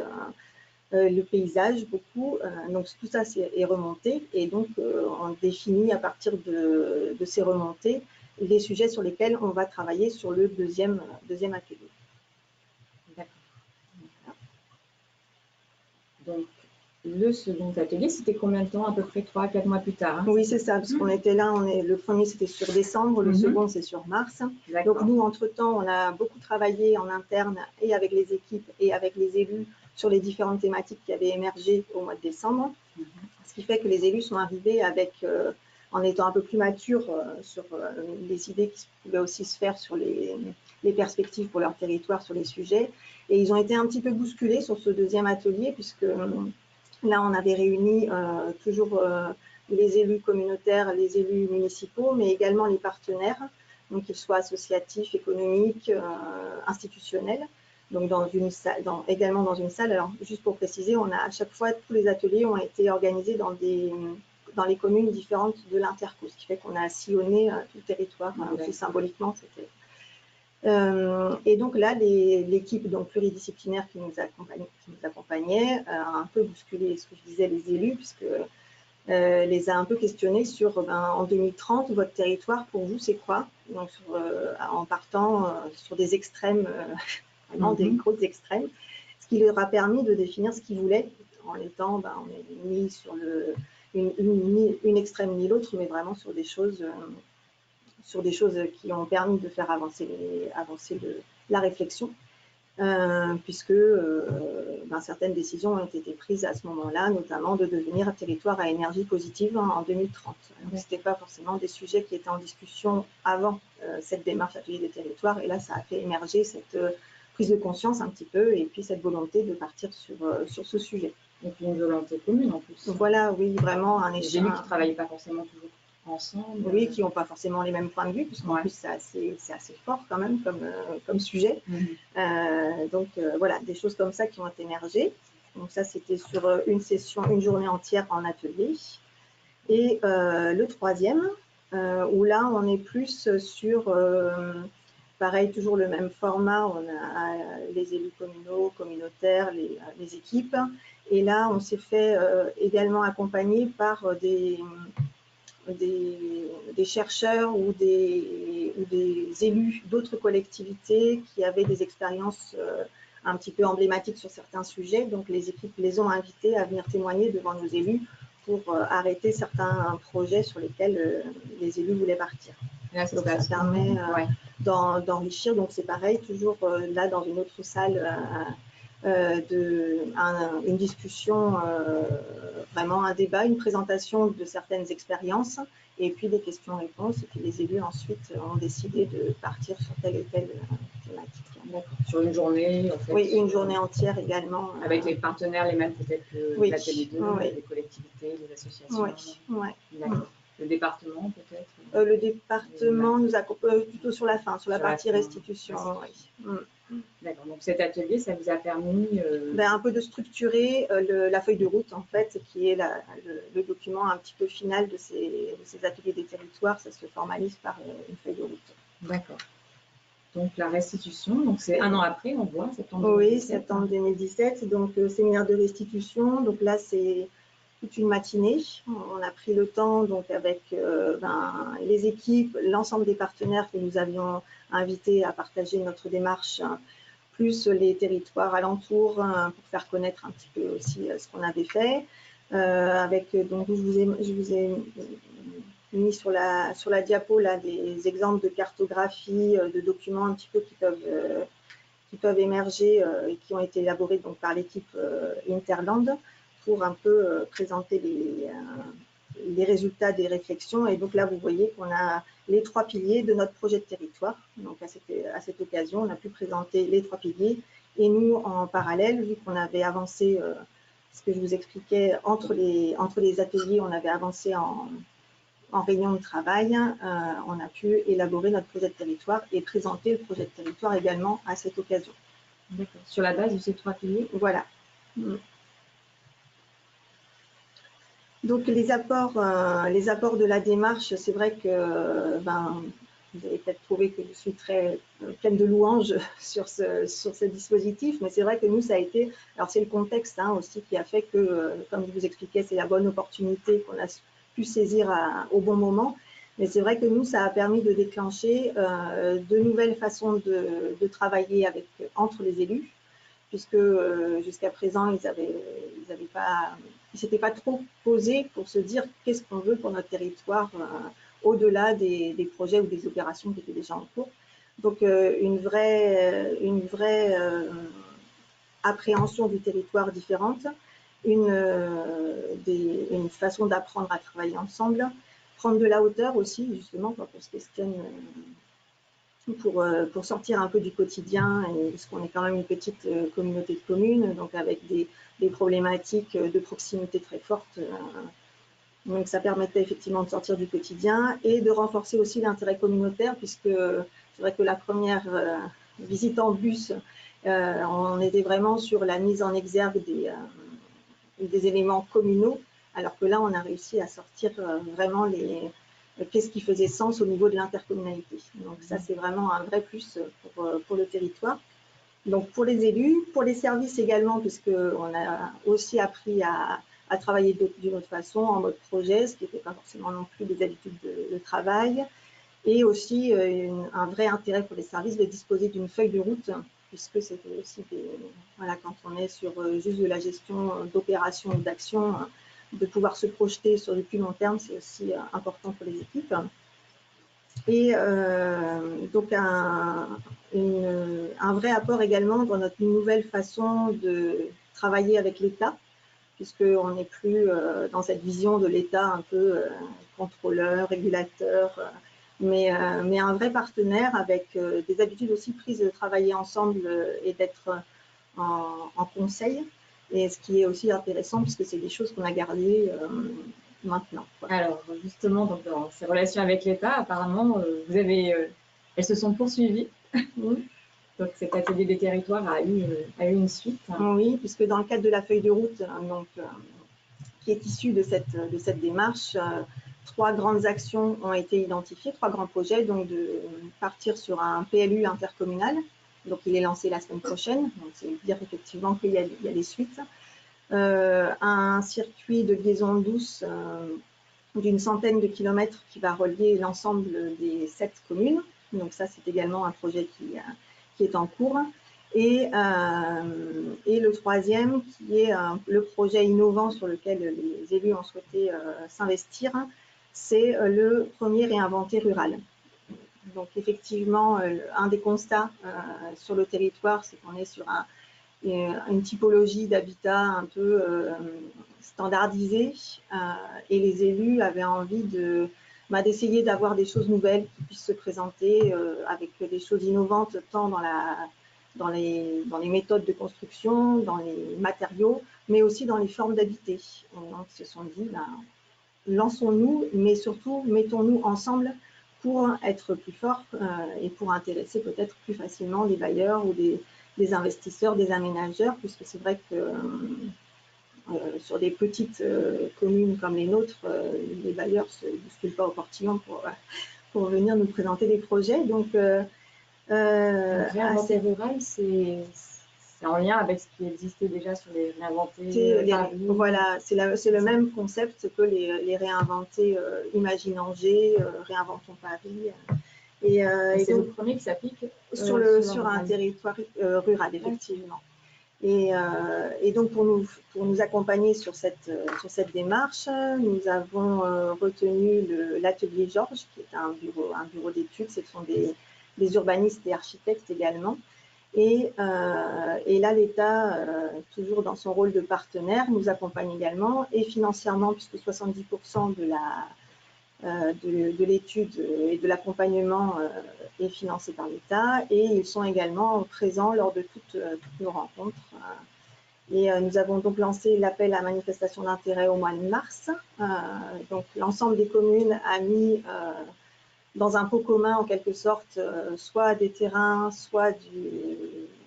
le paysage, beaucoup. Donc, tout ça est remonté et donc on définit à partir de ces remontées les sujets sur lesquels on va travailler sur le deuxième atelier. D'accord. Donc, le second atelier, c'était combien de temps? À peu près 3 à 4 mois plus tard, hein? Oui, c'est ça, parce qu'on était là, le premier c'était sur décembre, le second c'est sur mars. Donc nous, entre-temps, on a beaucoup travaillé en interne et avec les équipes et avec les élus sur les différentes thématiques qui avaient émergé au mois de décembre. Ce qui fait que les élus sont arrivés en étant un peu plus matures sur les idées qui pouvaient aussi se faire sur les perspectives pour leur territoire sur les sujets. Et ils ont été un petit peu bousculés sur ce deuxième atelier, puisque là, on avait réuni toujours les élus communautaires, les élus municipaux, mais également les partenaires, donc qu'ils soient associatifs, économiques, institutionnels. Donc également dans une salle. Alors, juste pour préciser, à chaque fois, tous les ateliers ont été organisés dans les communes différentes de l'Interco, ce qui fait qu'on a sillonné tout le territoire, aussi symboliquement. Et donc là, l'équipe pluridisciplinaire qui nous accompagnait a un peu bousculé ce que je disais, les élus, puisque les a un peu questionnés sur en 2030, votre territoire, pour vous, c'est quoi? Donc, en partant sur des extrêmes, vraiment des grosses extrêmes, ce qui leur a permis de définir ce qu'ils voulaient, en étant, on est ni sur une extrême ni l'autre, mais vraiment sur des choses qui ont permis de faire avancer la réflexion. Puisque certaines décisions ont été prises à ce moment-là, notamment de devenir un territoire à énergie positive en 2030. Ce n'était pas forcément des sujets qui étaient en discussion avant cette démarche Atelier des territoires, et là, ça a fait émerger cette prise de conscience un petit peu, et puis cette volonté de partir sur ce sujet. Et puis une volonté commune en plus. Voilà, oui, vraiment un échange. Des élus qui ne travaillaient pas forcément toujours ensemble. Oui, qui n'ont pas forcément les mêmes points de vue, puisqu'en plus c'est assez fort quand même comme sujet. Donc voilà, des choses comme ça qui ont émergé. Donc ça, c'était sur une journée entière en atelier. Et le troisième, où là, on est plus sur, pareil, toujours le même format. On a les élus communaux, communautaires, les équipes. Et là, on s'est fait également accompagner par des chercheurs ou des élus d'autres collectivités qui avaient des expériences un petit peu emblématiques sur certains sujets. Donc, les équipes les ont invités à venir témoigner devant nos élus pour arrêter certains projets sur lesquels les élus voulaient partir. Là, donc, ça permet d'enrichir. Donc, c'est pareil, toujours là dans une autre salle, une discussion, vraiment un débat, une présentation de certaines expériences, et puis des questions-réponses. Et puis les élus ensuite ont décidé de partir sur telle et telle thématique. Sur une journée, en fait. Oui, une journée entière également. Avec les partenaires, les mêmes peut-être que l'atelier 2, les collectivités, les associations. Oui. D'accord. Le département peut-être le département nous accompagne plutôt sur la fin, sur la partie restitution. D'accord. Donc cet atelier, ça vous a permis un peu de structurer la feuille de route, en fait, qui est le document un petit peu final de ces ateliers des territoires. Ça se formalise par une feuille de route. D'accord. Donc la restitution, donc c'est un an après, on voit, septembre 2017. Oui, septembre 2017. Donc séminaire de restitution. Donc là, c'est toute une matinée. On a pris le temps, donc avec les équipes, l'ensemble des partenaires que nous avions invités à partager notre démarche, plus les territoires alentours, pour faire connaître un petit peu aussi ce qu'on avait fait. Donc je vous ai mis sur la diapo là des exemples de cartographie, de documents un petit peu qui peuvent émerger et qui ont été élaborés donc par l'équipe Interland, pour un peu présenter les résultats des réflexions. Et donc là, vous voyez qu'on a les 3 piliers de notre projet de territoire. Donc à cette occasion, on a pu présenter les 3 piliers. Et nous, en parallèle, vu qu'on avait avancé, ce que je vous expliquais, entre les ateliers, on avait avancé en réunion de travail, on a pu élaborer notre projet de territoire et présenter le projet de territoire également à cette occasion. D'accord. Sur la base de ces 3 piliers. Voilà. Donc les apports de la démarche, c'est vrai que vous avez peut-être trouvé que je suis très pleine de louanges sur ce dispositif, mais c'est vrai que nous, ça a été, alors c'est le contexte aussi qui a fait que, comme je vous expliquais, c'est la bonne opportunité qu'on a pu saisir au bon moment, mais c'est vrai que nous, ça a permis de déclencher de nouvelles façons de travailler entre les élus, puisque jusqu'à présent, ils ne s'étaient pas trop posés pour se dire qu'est-ce qu'on veut pour notre territoire au-delà des projets ou des opérations qui étaient déjà en cours. Donc, une vraie appréhension du territoire différente, une façon d'apprendre à travailler ensemble, prendre de la hauteur aussi, justement, quand on se questionne pour sortir un peu du quotidien, parce qu'on est quand même une petite communauté de communes, donc avec des problématiques de proximité très fortes. Donc ça permettait effectivement de sortir du quotidien et de renforcer aussi l'intérêt communautaire, puisque c'est vrai que la première visite en bus, on était vraiment sur la mise en exergue des éléments communaux, alors que là, on a réussi à sortir vraiment qu'est-ce qui faisait sens au niveau de l'intercommunalité. Donc ça, c'est vraiment un vrai plus pour le territoire. Donc pour les élus, pour les services également, puisqu'on a aussi appris à travailler d'une autre façon, en mode projet, ce qui n'était pas forcément non plus des habitudes de travail, et aussi un vrai intérêt pour les services de disposer d'une feuille de route, puisque c'était aussi voilà, quand on est sur juste de la gestion d'opérations ou d'actions, de pouvoir se projeter sur du plus long terme, c'est aussi important pour les équipes. Et donc un vrai apport également dans notre nouvelle façon de travailler avec l'État, puisqu'on n'est plus dans cette vision de l'État un peu contrôleur, régulateur, mais un vrai partenaire avec des habitudes aussi prises de travailler ensemble et d'être en conseil. Et ce qui est aussi intéressant, puisque c'est des choses qu'on a gardées maintenant. Alors, justement, donc, dans ces relations avec l'État, apparemment, elles se sont poursuivies. Donc, cet atelier des territoires a eu une suite. Oui, puisque dans le cadre de la feuille de route, donc, qui est issue de cette démarche, 3 grandes actions ont été identifiées, 3 grands projets, donc de partir sur un PLU intercommunal. Donc, il est lancé la semaine prochaine, donc c'est dire effectivement qu'il y a des suites. Un circuit de liaison douce d'une centaine de kilomètres qui va relier l'ensemble des 7 communes. Donc ça, c'est également un projet qui est en cours. Et le troisième, qui est le projet innovant sur lequel les élus ont souhaité s'investir, c'est le premier réinventé rural. Donc effectivement, un des constats sur le territoire, c'est qu'on est sur une typologie d'habitat un peu standardisée, et les élus avaient envie d'essayer d'avoir des choses nouvelles qui puissent se présenter avec des choses innovantes tant dans les méthodes de construction, dans les matériaux, mais aussi dans les formes d'habiter. Donc ils se sont dit, lançons-nous, mais surtout mettons-nous ensemble pour être plus forts et pour intéresser peut-être plus facilement des bailleurs ou des investisseurs, des aménageurs, puisque c'est vrai que sur des petites communes comme les nôtres, les bailleurs ne se bousculent pas au portillon pour venir nous présenter des projets. Donc, réinventer rural, c'est en lien avec ce qui existait déjà sur les réinventés Paris. Voilà, c'est le même concept que les réinventés Imagine Angers, Réinventons Paris. Et c'est le premier qui s'applique sur un territoire rural, effectivement. Et donc, pour nous accompagner sur cette démarche, nous avons retenu l'atelier Georges, qui est un bureau d'études. Ce sont des urbanistes et architectes également. Et là, l'État, toujours dans son rôle de partenaire, nous accompagne également, et financièrement, puisque 70% de l'étude et de l'accompagnement est financé par l'État, et ils sont également présents lors de toutes nos rencontres. Et nous avons donc lancé l'appel à manifestation d'intérêt au mois de mars. Donc l'ensemble des communes a mis dans un pot commun, en quelque sorte, soit des terrains, soit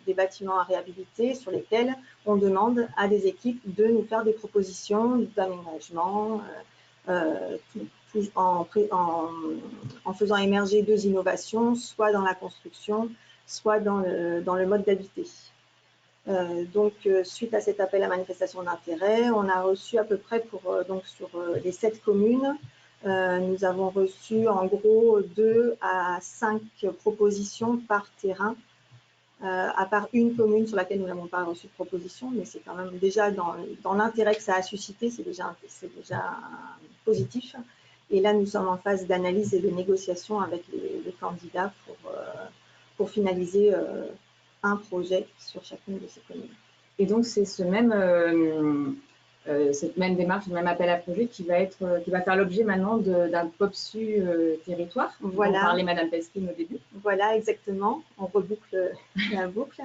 des bâtiments à réhabiliter, sur lesquels on demande à des équipes de nous faire des propositions d'aménagement, en faisant émerger 2 innovations, soit dans la construction, soit dans le mode d'habiter. Donc, suite à cet appel à manifestation d'intérêt, on a reçu à peu près sur les 7 communes, nous avons reçu en gros 2 à 5 propositions par terrain, à part une commune sur laquelle nous n'avons pas reçu de proposition, mais c'est quand même déjà dans l'intérêt que ça a suscité, c'est déjà positif. Et là, nous sommes en phase d'analyse et de négociation avec les candidats pour finaliser un projet sur chacune de ces communes. Et donc, c'est cette même démarche, ce même appel à projet qui va faire l'objet maintenant d'un POPSU territoire. Voilà. On parlait Madame Pesquine au début. Voilà, exactement. On reboucle la boucle,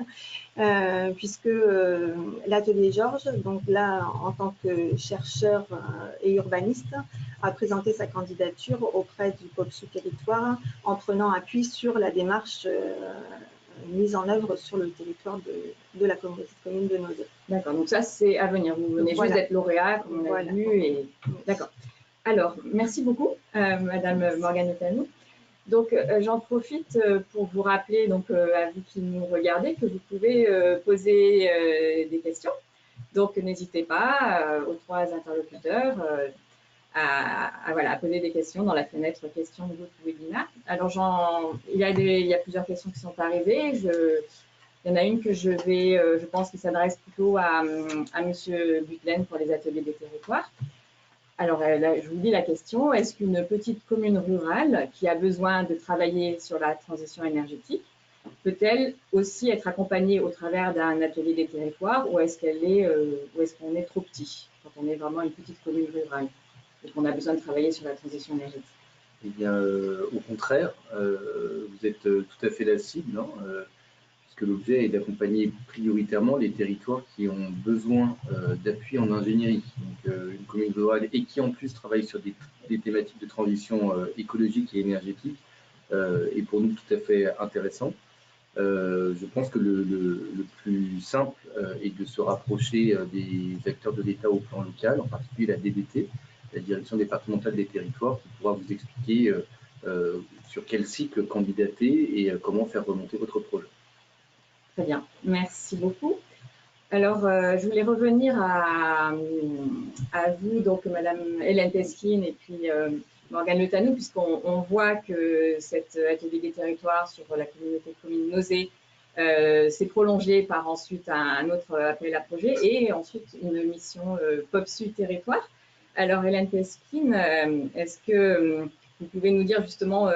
puisque l'atelier Georges, donc là, en tant que chercheur et urbaniste, a présenté sa candidature auprès du POPSU territoire en prenant appui sur la démarche mise en œuvre sur le territoire de la commune de Nozay. D'accord, donc ça c'est à venir. Vous venez juste d'être lauréat, comme on a vu. Et... D'accord. Alors, merci beaucoup, Madame Morgane Otanou. Donc, j'en profite pour vous rappeler, donc, à vous qui nous regardez, que vous pouvez poser des questions. Donc, n'hésitez pas aux trois interlocuteurs à poser des questions dans la fenêtre questions de votre webinaire. Alors, il y a plusieurs questions qui sont arrivées. Il y en a une que je pense qu'il s'adresse plutôt à Monsieur Butlen pour les ateliers des territoires. Alors, là, je vous lis la question. Est-ce qu'une petite commune rurale qui a besoin de travailler sur la transition énergétique peut-elle aussi être accompagnée au travers d'un atelier des territoires, ou est-ce qu'on est trop petit quand on est vraiment une petite commune rurale et qu'on a besoin de travailler sur la transition énergétique? Eh bien, au contraire, vous êtes tout à fait la cible, hein, puisque l'objet est d'accompagner prioritairement les territoires qui ont besoin d'appui en ingénierie. Donc, une commune rurale et qui en plus travaille sur des thématiques de transition écologique et énergétique est pour nous tout à fait intéressant. Je pense que le plus simple est de se rapprocher des acteurs de l'État au plan local, en particulier la DDT, la Direction départementale des territoires, qui pourra vous expliquer sur quel cycle candidater et comment faire remonter votre projet. Très bien, merci beaucoup. Alors, je voulais revenir à vous, donc Madame Hélène Pesquine et puis Morgane Otanou, puisqu'on voit que cet atelier des territoires sur la communauté de communes Nozay s'est prolongé par ensuite un autre appel à projet et ensuite une mission POPSU territoire. Alors, Hélène Pesquine, est-ce que vous pouvez nous dire justement,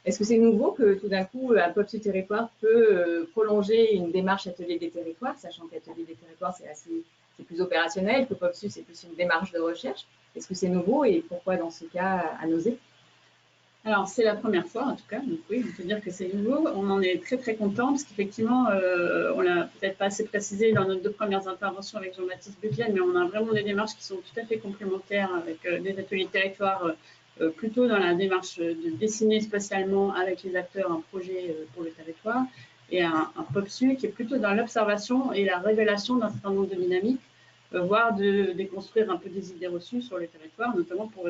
est-ce que c'est nouveau que tout d'un coup, un POPSU territoire peut prolonger une démarche atelier des territoires, sachant qu'atelier des territoires, c'est plus opérationnel, que POPSU, c'est plus une démarche de recherche. Est-ce que c'est nouveau et pourquoi dans ce cas à Nozay? Alors, c'est la première fois, en tout cas, donc oui, on peut dire que c'est nouveau. On en est très, très content, parce qu'effectivement, on l'a peut-être pas assez précisé dans nos deux premières interventions avec Jean-Baptiste Butlen, mais on a vraiment des démarches qui sont tout à fait complémentaires avec des ateliers de territoire, plutôt dans la démarche de dessiner spatialement avec les acteurs un projet pour le territoire, et un POPSU qui est plutôt dans l'observation et la révélation d'un certain nombre de dynamiques, voire de déconstruire un peu des idées reçues sur le territoire, notamment pour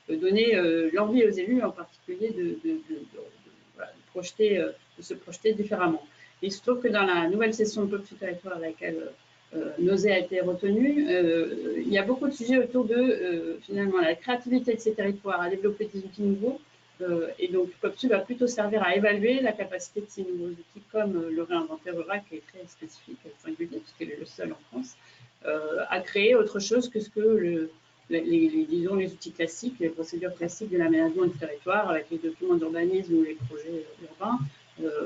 donner l'envie aux élus en particulier de se projeter différemment. Et il se trouve que dans la nouvelle session de POPSU territoire à laquelle Nozay a été retenu, il y a beaucoup de sujets autour de finalement la créativité de ces territoires à développer des outils nouveaux. Et donc POPSU va plutôt servir à évaluer la capacité de ces nouveaux outils, comme le réinventaire rural qui est très spécifique et singulier, puisqu'il est le seul en France, à créer autre chose que ce que disons, les outils classiques, les procédures classiques de l'aménagement du territoire avec les documents d'urbanisme ou les projets urbains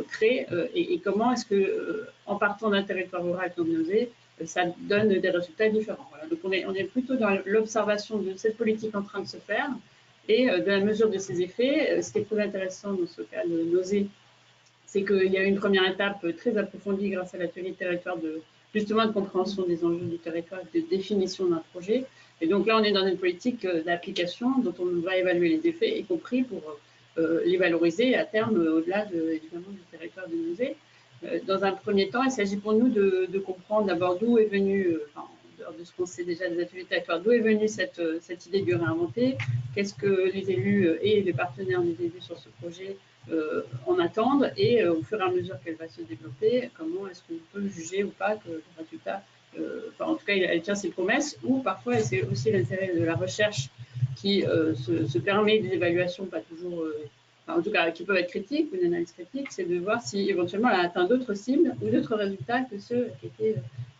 créent, et comment est-ce que, en partant d'un territoire rural comme Nozay, ça donne des résultats différents. Voilà. Donc on est plutôt dans l'observation de cette politique en train de se faire et de la mesure de ses effets. Ce qui est très intéressant dans ce cas de Nozay, c'est qu'il y a une première étape très approfondie grâce à l'atelier territoire justement de compréhension des enjeux du territoire, de définition d'un projet. Et donc là, on est dans une politique d'application dont on va évaluer les effets, y compris pour les valoriser à terme au-delà évidemment du territoire de Nozay. Dans un premier temps, il s'agit pour nous de comprendre d'abord d'où est venue, en dehors de ce qu'on sait déjà des ateliers de territoire, d'où est venue cette idée de réinventer, qu'est-ce que les élus et les partenaires des élus sur ce projet en attendent, et au fur et à mesure qu'elle va se développer, comment est-ce qu'on peut juger ou pas que le résultat, en tout cas, elle tient ses promesses, ou parfois, et c'est aussi l'intérêt de la recherche qui se permet des évaluations pas toujours, en tout cas, qui peuvent être critiques, ou une analyse critique, c'est de voir si éventuellement elle a atteint d'autres cibles ou d'autres résultats que ceux qui étaient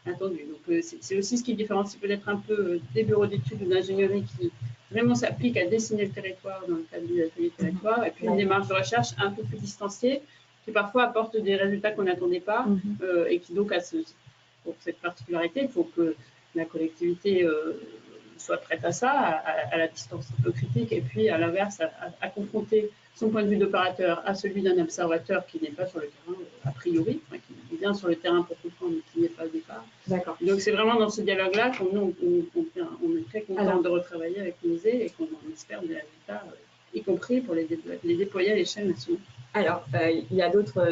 attendus. Donc, c'est aussi ce qui différencie peut-être un peu des bureaux d'études ou d'ingénierie qui vraiment s'appliquent à dessiner le territoire dans le cadre des ateliers territoire, et puis une démarche de recherche un peu plus distanciée, qui parfois apporte des résultats qu'on n'attendait pas, et qui donc pour cette particularité, il faut que la collectivité soit prête à ça, à la distance un peu critique, et puis à l'inverse, à confronter son point de vue d'opérateur à celui d'un observateur qui n'est pas sur le terrain, a priori, enfin, qui vient sur le terrain pour comprendre, mais qui n'est pas au départ. D'accord. Donc c'est vraiment dans ce dialogue-là qu'on est très content de retravailler avec l'INSEE et qu'on espère des résultats, y compris pour les déployer à l'échelle nationale. Alors, il y a d'autres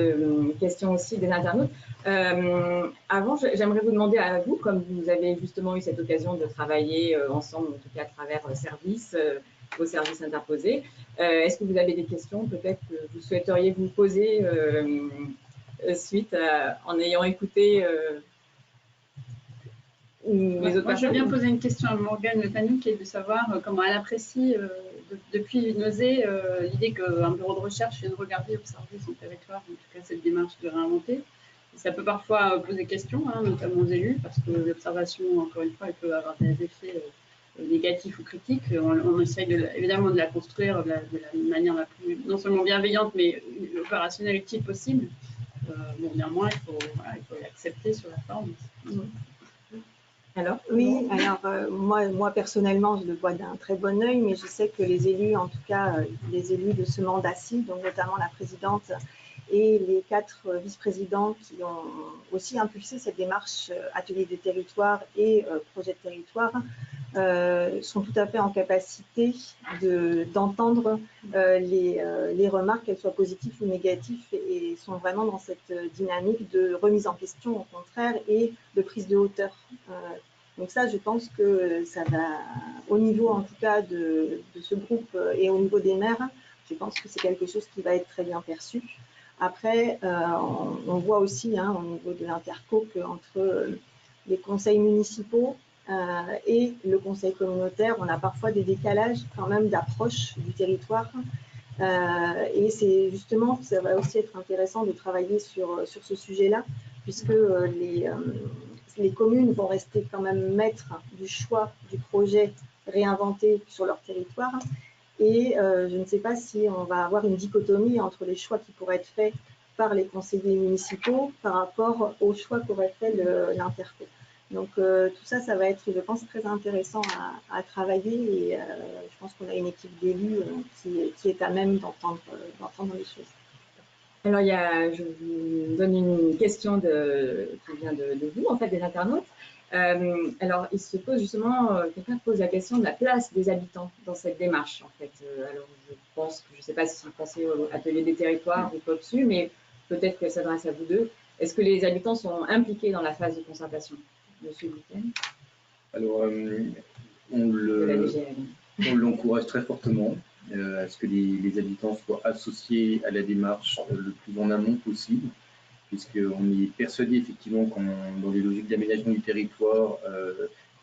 questions aussi des internautes. Avant, j'aimerais vous demander à vous, comme vous avez justement eu cette occasion de travailler ensemble, en tout cas à travers vos services interposés, est-ce que vous avez des questions peut-être que vous souhaiteriez vous poser suite en ayant écouté les autres Moi, je personnes? veux bien poser une question à Morgane Le Tanouk, qui est de savoir comment elle apprécie, depuis Nosé, l'idée qu'un bureau de recherche vienne regarder, observer son territoire, en tout cas cette démarche de réinventer. Et ça peut parfois poser question, hein, notamment aux élus, parce que l'observation, encore une fois, elle peut avoir des effets négatifs ou critiques. On essaye évidemment de la construire de la manière la plus, non seulement bienveillante, mais opérationnelle, utile possible. Bon, néanmoins, il faut l'accepter sur la forme. Alors, oui, alors moi personnellement, je le vois d'un très bon œil, mais je sais que les élus, en tout cas les élus de ce mandat-ci, donc notamment la présidente et les 4 vice-présidents qui ont aussi impulsé cette démarche atelier des territoires et projet de territoire, sont tout à fait en capacité d'entendre les remarques, qu'elles soient positives ou négatives, et sont vraiment dans cette dynamique de remise en question, au contraire, et de prise de hauteur. Donc ça, je pense que ça va, au niveau en tout cas de ce groupe et au niveau des maires, je pense que c'est quelque chose qui va être très bien perçu. Après, on voit aussi au niveau de l'interco qu'entre les conseils municipaux et le conseil communautaire, on a parfois des décalages quand même d'approche du territoire. Et c'est justement, ça va aussi être intéressant de travailler sur ce sujet-là, puisque les communes vont rester quand même maîtres du choix du projet réinventé sur leur territoire. Et je ne sais pas si on va avoir une dichotomie entre les choix qui pourraient être faits par les conseillers municipaux par rapport aux choix qu'aurait fait l'interco. Donc tout ça, ça va être, je pense, très intéressant à travailler, et je pense qu'on a une équipe d'élus qui est à même d'entendre les choses. Alors, je vous donne une question qui vient de vous, en fait, des internautes. Alors, il se pose justement, quelqu'un pose la question de la place des habitants dans cette démarche, en fait. Alors, je ne sais pas si vous pensez au atelier des territoires ou POPSU, mais peut-être que ça s'adresse à vous deux. Est-ce que les habitants sont impliqués dans la phase de concertation? Monsieur Guiten? Alors, on l'encourage très fortement à ce que les habitants soient associés à la démarche le plus en amont possible, puisqu'on est persuadé effectivement qu'en dans les logiques d'aménagement du territoire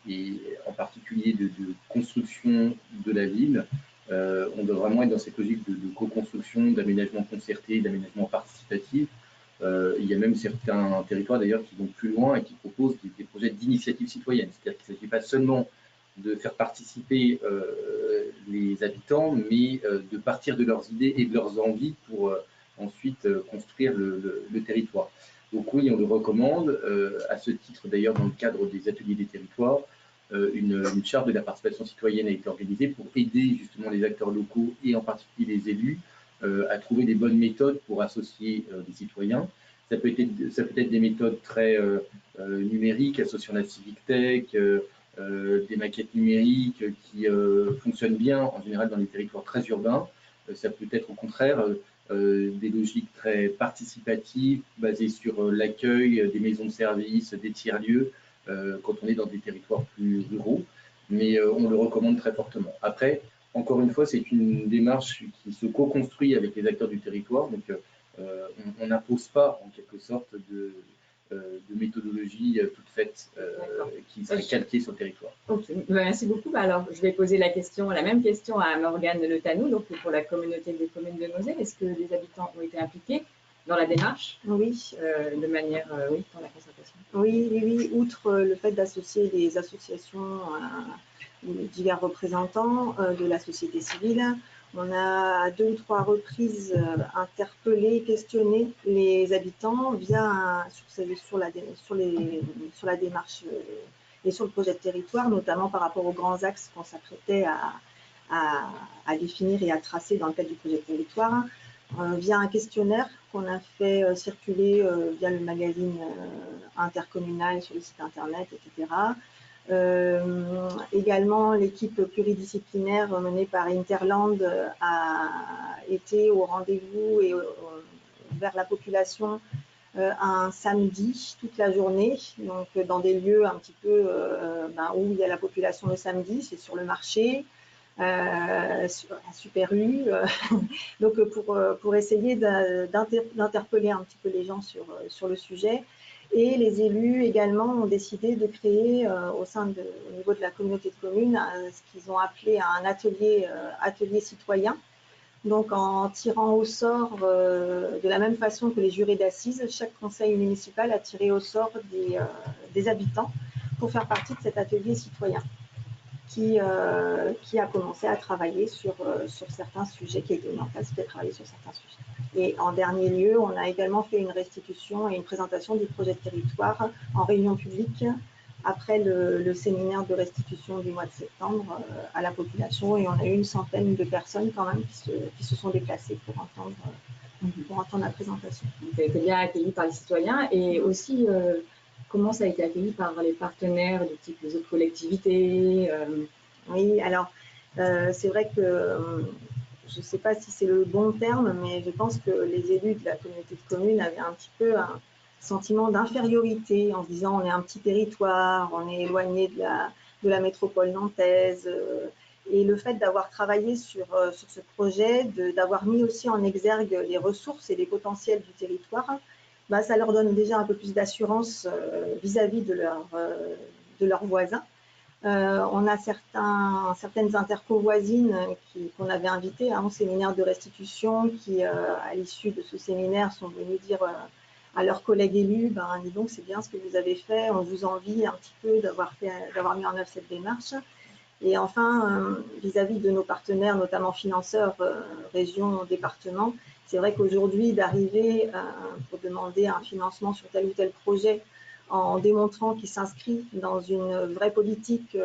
et en particulier de construction de la ville, on doit vraiment être dans cette logique de co-construction, d'aménagement concerté, d'aménagement participatif. Il y a même certains territoires d'ailleurs qui vont plus loin et qui proposent des projets d'initiative citoyenne. C'est-à-dire qu'il ne s'agit pas seulement de faire participer les habitants, mais de partir de leurs idées et de leurs envies pour ensuite construire le territoire. Donc oui, on le recommande. À ce titre, d'ailleurs, dans le cadre des ateliers des territoires, une charte de la participation citoyenne a été organisée pour aider justement les acteurs locaux et en particulier les élus à trouver des bonnes méthodes pour associer les citoyens. Ça peut être des méthodes très numériques, associant la civic tech, des maquettes numériques qui fonctionnent bien en général dans les territoires très urbains. Ça peut être au contraire des logiques très participatives basées sur l'accueil des maisons de services, des tiers-lieux quand on est dans des territoires plus ruraux. Mais on le recommande très fortement. Après, encore une fois, c'est une démarche qui se co-construit avec les acteurs du territoire. Donc, on n'impose pas, en quelque sorte, de méthodologie toute faite qui serait calquée sur le territoire. Ok, merci beaucoup. Alors, je vais poser la même question à Morgane Le Tanouk, donc pour la communauté des communes de Nozay. Est-ce que les habitants ont été impliqués dans la démarche? Oui. De manière, oui, dans la concertation. Oui. Outre le fait d'associer les associations, divers représentants de la société civile, On a à 2 ou 3 reprises interpellé, questionné les habitants sur la démarche et sur le projet de territoire, notamment par rapport aux grands axes qu'on s'apprêtait à définir et à tracer dans le cadre du projet de territoire, via un questionnaire qu'on a fait circuler via le magazine intercommunal sur le site internet, etc. Également, l'équipe pluridisciplinaire menée par Interland a été au rendez-vous et vers la population un samedi toute la journée, donc dans des lieux un petit peu où il y a la population le samedi, c'est sur le marché, à Super U, donc pour essayer d'interpeller un petit peu les gens sur le sujet. Et les élus également ont décidé de créer au niveau de la communauté de communes ce qu'ils ont appelé un atelier citoyen. Donc en tirant au sort, de la même façon que les jurés d'assises, chaque conseil municipal a tiré au sort des habitants pour faire partie de cet atelier citoyen qui a commencé à travailler sur certains sujets, qui a été mis en place, qui a travaillé sur certains sujets. Et en dernier lieu, on a également fait une restitution et une présentation du projet de territoire en réunion publique après le séminaire de restitution du mois de septembre à la population. Et on a eu une centaine de personnes quand même qui se sont déplacées pour entendre la présentation. Ça a été bien accueilli par les citoyens et aussi comment ça a été accueilli par les partenaires du type les autres collectivités Oui, alors c'est vrai que je ne sais pas si c'est le bon terme, mais je pense que les élus de la communauté de communes avaient un petit peu un sentiment d'infériorité en se disant on est un petit territoire, on est éloigné de la métropole nantaise. Et le fait d'avoir travaillé sur ce projet, d'avoir mis aussi en exergue les ressources et les potentiels du territoire, ça leur donne déjà un peu plus d'assurance vis-à-vis de leurs voisins. On a certaines interco voisines qu'on avait invitées à un séminaire de restitution qui, à l'issue de ce séminaire, sont venues dire à leurs collègues élus, dis donc, c'est bien ce que vous avez fait, on vous envie un petit peu d'avoir mis en œuvre cette démarche. Et enfin, vis-à-vis de nos partenaires, notamment financeurs, régions, départements, c'est vrai qu'aujourd'hui, d'arriver pour demander un financement sur tel ou tel projet en démontrant qu'il s'inscrit dans une vraie politique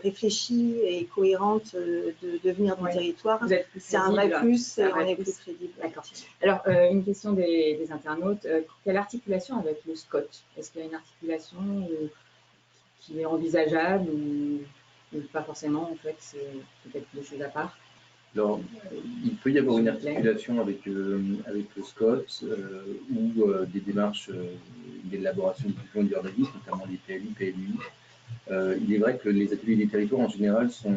réfléchie et cohérente de devenir du territoire, c'est un vrai plus et on est plus crédible. D'accord. Alors, une question des internautes. Quelle articulation avec le SCOT? Est-ce qu'il y a une articulation qui est envisageable ou pas forcément, en fait, c'est peut-être des choses à part? Alors, il peut y avoir une articulation avec le SCOT ou des démarches d'élaboration du plan d'urbanisme, notamment les PLU, PLUI. Il est vrai que les ateliers des territoires en général sont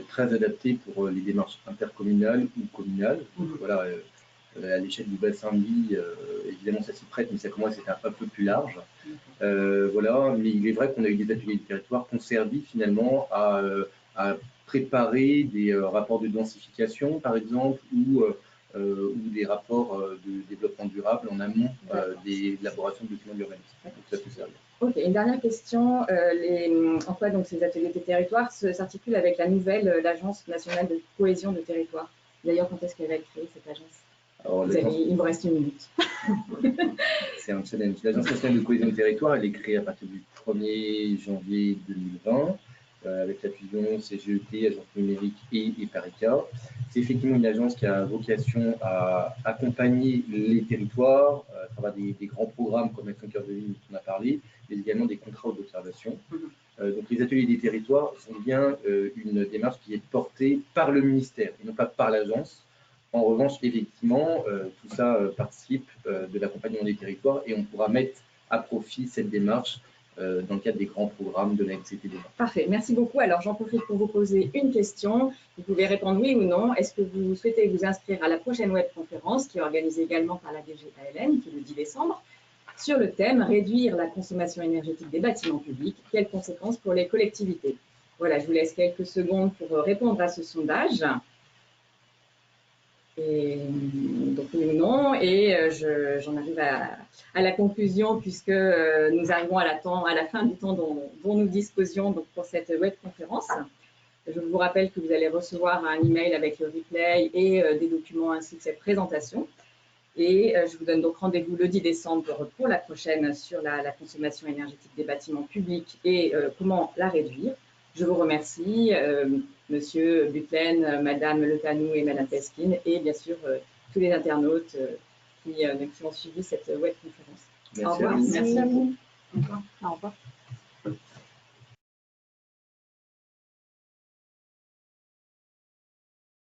très adaptés pour les démarches intercommunales ou communales. Donc, voilà, à l'échelle du bassin de vie, évidemment ça s'y prête, mais ça commence à être un peu plus large. Voilà, mais il est vrai qu'on a eu des ateliers des territoires qui ont servi finalement à préparer des rapports de densification, par exemple, ou des rapports de développement durable en amont des élaborations de documents d'urbanisme. Donc ça peut servir. Ok, une dernière question. En quoi donc ces ateliers des territoires s'articulent avec la nouvelle l'Agence nationale de cohésion de territoire? D'ailleurs, quand est-ce qu'elle va être créée, cette agence? Alors, il me reste une minute. C'est un challenge. L'Agence nationale de cohésion de territoire, elle est créée à partir du 1er janvier 2020. Avec la fusion CGET, Agence numérique et Pareca. C'est effectivement une agence qui a vocation à accompagner les territoires à travers des grands programmes comme Action Cœur de Ville dont on a parlé, mais également des contrats d'observation. Donc les ateliers des territoires sont bien une démarche qui est portée par le ministère et non pas par l'agence. En revanche, effectivement, tout ça participe de l'accompagnement des territoires et on pourra mettre à profit cette démarche dans le cadre des grands programmes de la LCTD. Parfait, merci beaucoup. Alors, j'en profite pour vous poser une question. Vous pouvez répondre oui ou non. Est-ce que vous souhaitez vous inscrire à la prochaine webconférence qui est organisée également par la DG ALN, qui est le 10 décembre, sur le thème « Réduire la consommation énergétique des bâtiments publics, quelles conséquences pour les collectivités ?» Voilà, je vous laisse quelques secondes pour répondre à ce sondage. Et donc oui ou non, et j'en arrive à la conclusion puisque nous arrivons à la fin du temps dont nous disposions donc, pour cette webconférence. Je vous rappelle que vous allez recevoir un email avec le replay et des documents ainsi que cette présentation. Et je vous donne donc rendez-vous le 10 décembre pour la prochaine sur la consommation énergétique des bâtiments publics et comment la réduire. Je vous remercie, Monsieur Butlen, Madame Le Canou et Madame Peskin, et bien sûr tous les internautes qui ont suivi cette web conférence. Merci Au revoir. à vous. Merci à vous. Au revoir.